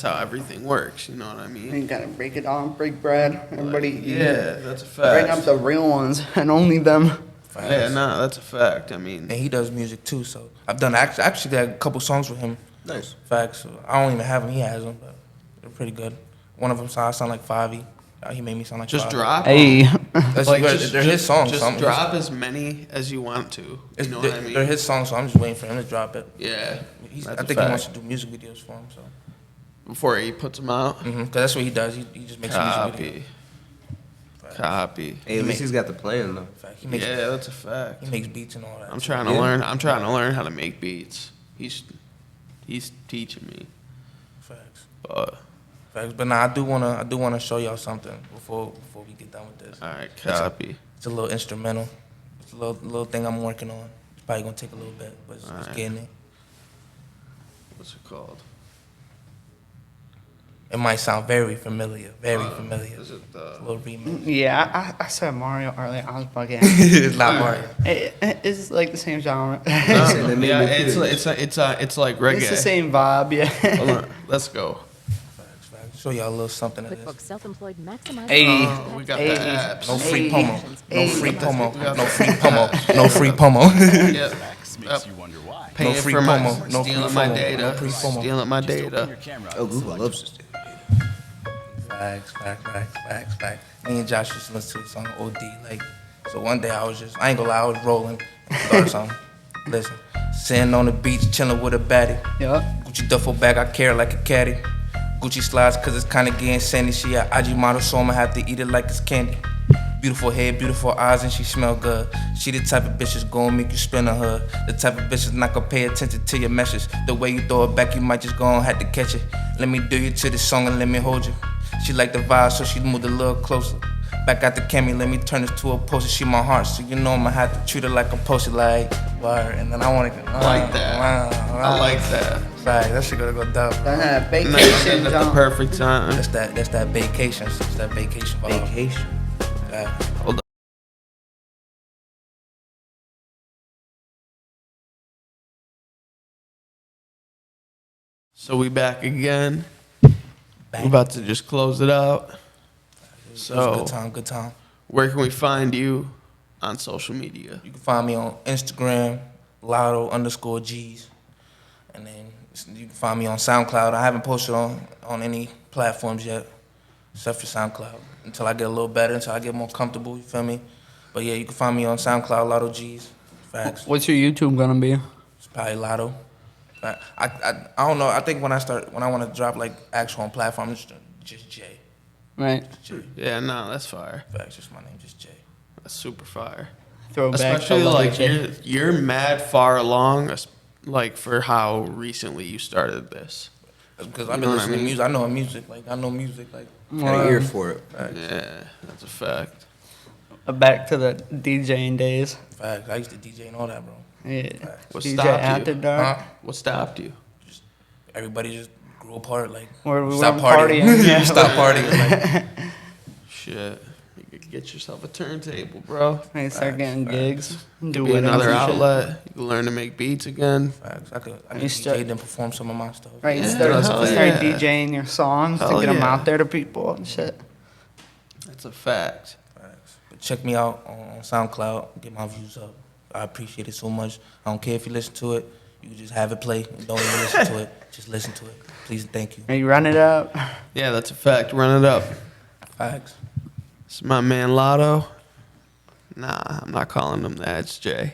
Speaker 1: how everything works. You know what I mean?
Speaker 3: You gotta break it down, break bread. Everybody,
Speaker 1: Yeah, that's a
Speaker 3: bring
Speaker 1: fact.
Speaker 3: up the real ones and only them.
Speaker 2: Facts.
Speaker 1: Yeah, nah, that's a fact. I mean,
Speaker 2: And he does music too, so I've done actually got a couple songs with him.
Speaker 4: Nice.
Speaker 2: Facts. So I don't even have them. He has them, but they're pretty good. One of them sound like 5e. He made me sound like
Speaker 1: just
Speaker 2: 5E.
Speaker 1: drop.
Speaker 3: Hey.
Speaker 2: That's
Speaker 1: Like,
Speaker 2: they're his songs.
Speaker 1: Just
Speaker 2: so I'm
Speaker 1: drop as many as you want to. You know what I mean?
Speaker 2: They're his songs, so I'm just waiting for him to drop it.
Speaker 1: Yeah.
Speaker 2: I
Speaker 1: That's a
Speaker 2: think he wants
Speaker 1: fact.
Speaker 2: to do music videos for him, so.
Speaker 1: Before he puts them out.
Speaker 2: Cause that's what he does. He just makes a music video.
Speaker 1: Copy. Copy.
Speaker 4: Hey, at least he's got the plan though.
Speaker 2: Fact. He makes
Speaker 1: Yeah, that's a fact.
Speaker 2: he makes beats and all that.
Speaker 1: I'm
Speaker 2: too.
Speaker 1: trying to learn. I'm trying to learn how to make beats. He's teaching me.
Speaker 2: Facts.
Speaker 1: But
Speaker 2: Facts. But nah, I do wanna show y'all something before we get done with this.
Speaker 1: all right, copy.
Speaker 2: It's a little instrumental. It's a little thing I'm working on. It's probably gonna take a little bit, but it's
Speaker 1: Alright.
Speaker 2: getting it.
Speaker 1: What's it called?
Speaker 2: It might sound very familiar. Very familiar.
Speaker 1: Is it
Speaker 2: A little remix.
Speaker 3: Yeah, I said Mario earlier. I was bugging.
Speaker 2: It's not Mario.
Speaker 3: It's like the same genre.
Speaker 1: yeah, it's like reggae.
Speaker 3: It's the same vibe, yeah.
Speaker 1: Hold on, let's go.
Speaker 2: Facts. Show y'all a little something of this.
Speaker 7: QuickBooks Self-Employed maximize.
Speaker 3: Hey.
Speaker 1: We got
Speaker 3: Hey.
Speaker 1: the apps.
Speaker 2: No free promo. No
Speaker 3: Hey.
Speaker 2: free promo. No free promo. No free promo.
Speaker 1: Yep.
Speaker 8: Makes you wonder why.
Speaker 1: Paying
Speaker 2: free
Speaker 1: for my
Speaker 2: promo. No
Speaker 1: stealing
Speaker 2: free
Speaker 1: my
Speaker 2: promo.
Speaker 1: data.
Speaker 2: No free promo.
Speaker 1: Stealing my
Speaker 8: Open your
Speaker 1: data.
Speaker 8: camera.
Speaker 4: Oh, Google loves this.
Speaker 2: Facts. Me and Josh used to listen to the song OD. Like, so one day I ain't gonna lie, I was rolling. Thought of something. Listen, sitting on the beach, chilling with a baddie.
Speaker 3: Yup.
Speaker 2: Gucci duffel bag, I carry like a caddy. Gucci slides, cause it's kinda getting sandy. She a IG model, so I'ma have to eat it like it's candy. Beautiful head, beautiful eyes, and she smell good. She the type of bitch that's gonna make you spin on her. The type of bitch that's not gonna pay attention to your message. The way you throw it back, you might just go and have to catch it. Let me do you to this song and let me hold you. She like the vibe, so she moved a little closer. Back out the Cammy, let me turn this to a poster. She my heart, so you know I'ma have to treat her like a poster, like wire. And then I wanna
Speaker 1: I like that. I like that.
Speaker 2: Right, that shit gonna go dumb.
Speaker 3: That vacation
Speaker 1: That's the
Speaker 3: jump.
Speaker 1: perfect time.
Speaker 2: That's that vacation. That's that vacation vibe.
Speaker 4: Vacation.
Speaker 2: Right.
Speaker 1: Hold on. So we back again.
Speaker 2: Bang.
Speaker 1: We're about to just close it out.
Speaker 2: It was
Speaker 1: So
Speaker 2: good time.
Speaker 1: where can we find you on social media?
Speaker 2: You can find me on Instagram, Lotto_Gs. And then you can find me on SoundCloud. I haven't posted on any platforms yet, except for SoundCloud. Until I get a little better, until I get more comfortable, you feel me? But yeah, you can find me on SoundCloud, Lotto Gs. Facts.
Speaker 3: What's your YouTube gonna be?
Speaker 2: It's probably Lotto. I don't know. I think when I want to drop like actual on platforms, just J.
Speaker 3: Right.
Speaker 2: J.
Speaker 1: Yeah, no, that's fire.
Speaker 2: Facts, just my name, just J.
Speaker 1: That's super fire.
Speaker 3: Throwback.
Speaker 1: Especially
Speaker 3: to
Speaker 1: like
Speaker 3: Lotto.
Speaker 1: you're mad far along, like for how recently you started this.
Speaker 2: Because
Speaker 1: You
Speaker 2: I've
Speaker 1: know
Speaker 2: been
Speaker 1: what I
Speaker 2: listening to
Speaker 1: mean?
Speaker 2: music. I know music. Like I know music. Like
Speaker 4: Got an ear for it.
Speaker 1: Yeah, that's a fact.
Speaker 3: Back to the DJing days.
Speaker 2: facts. I used to DJ and all that, bro.
Speaker 3: Yeah.
Speaker 1: What
Speaker 3: DJ
Speaker 1: stopped
Speaker 3: After
Speaker 1: you?
Speaker 3: Dark.
Speaker 2: Huh?
Speaker 1: What stopped you?
Speaker 2: Everybody just grew apart. Like
Speaker 3: Where we
Speaker 2: stop
Speaker 3: weren't
Speaker 2: partying.
Speaker 3: partying, yeah.
Speaker 2: Stop partying. Like,
Speaker 1: Shit, you could get yourself a turntable, bro.
Speaker 3: Right, start getting gigs. Do
Speaker 1: Be
Speaker 3: weddings
Speaker 1: another
Speaker 3: and shit.
Speaker 1: outlet. You can learn to make beats again.
Speaker 2: facts. I could
Speaker 3: You
Speaker 2: DJ
Speaker 3: start-
Speaker 2: and perform some of my stuff.
Speaker 3: Right, you
Speaker 1: Yeah,
Speaker 3: start
Speaker 1: hell yeah.
Speaker 3: DJing your songs
Speaker 1: Hell
Speaker 3: to get them
Speaker 1: yeah.
Speaker 3: out there to people and shit.
Speaker 1: That's a fact.
Speaker 2: Facts. But check me out on SoundCloud. Get my views up. I appreciate it so much. I don't care if you listen to it. You can just have it play. And don't even listen to it. Just listen to it. Please and thank you.
Speaker 3: And you run it up.
Speaker 1: Yeah, that's a fact. Run it up.
Speaker 2: Facts.
Speaker 1: This is my man Lotto. Nah, I'm not calling him that. It's Jay.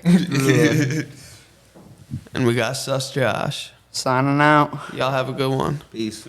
Speaker 1: And we got Sus Josh.
Speaker 3: Signing out.
Speaker 1: Y'all have a good one.
Speaker 4: Peace.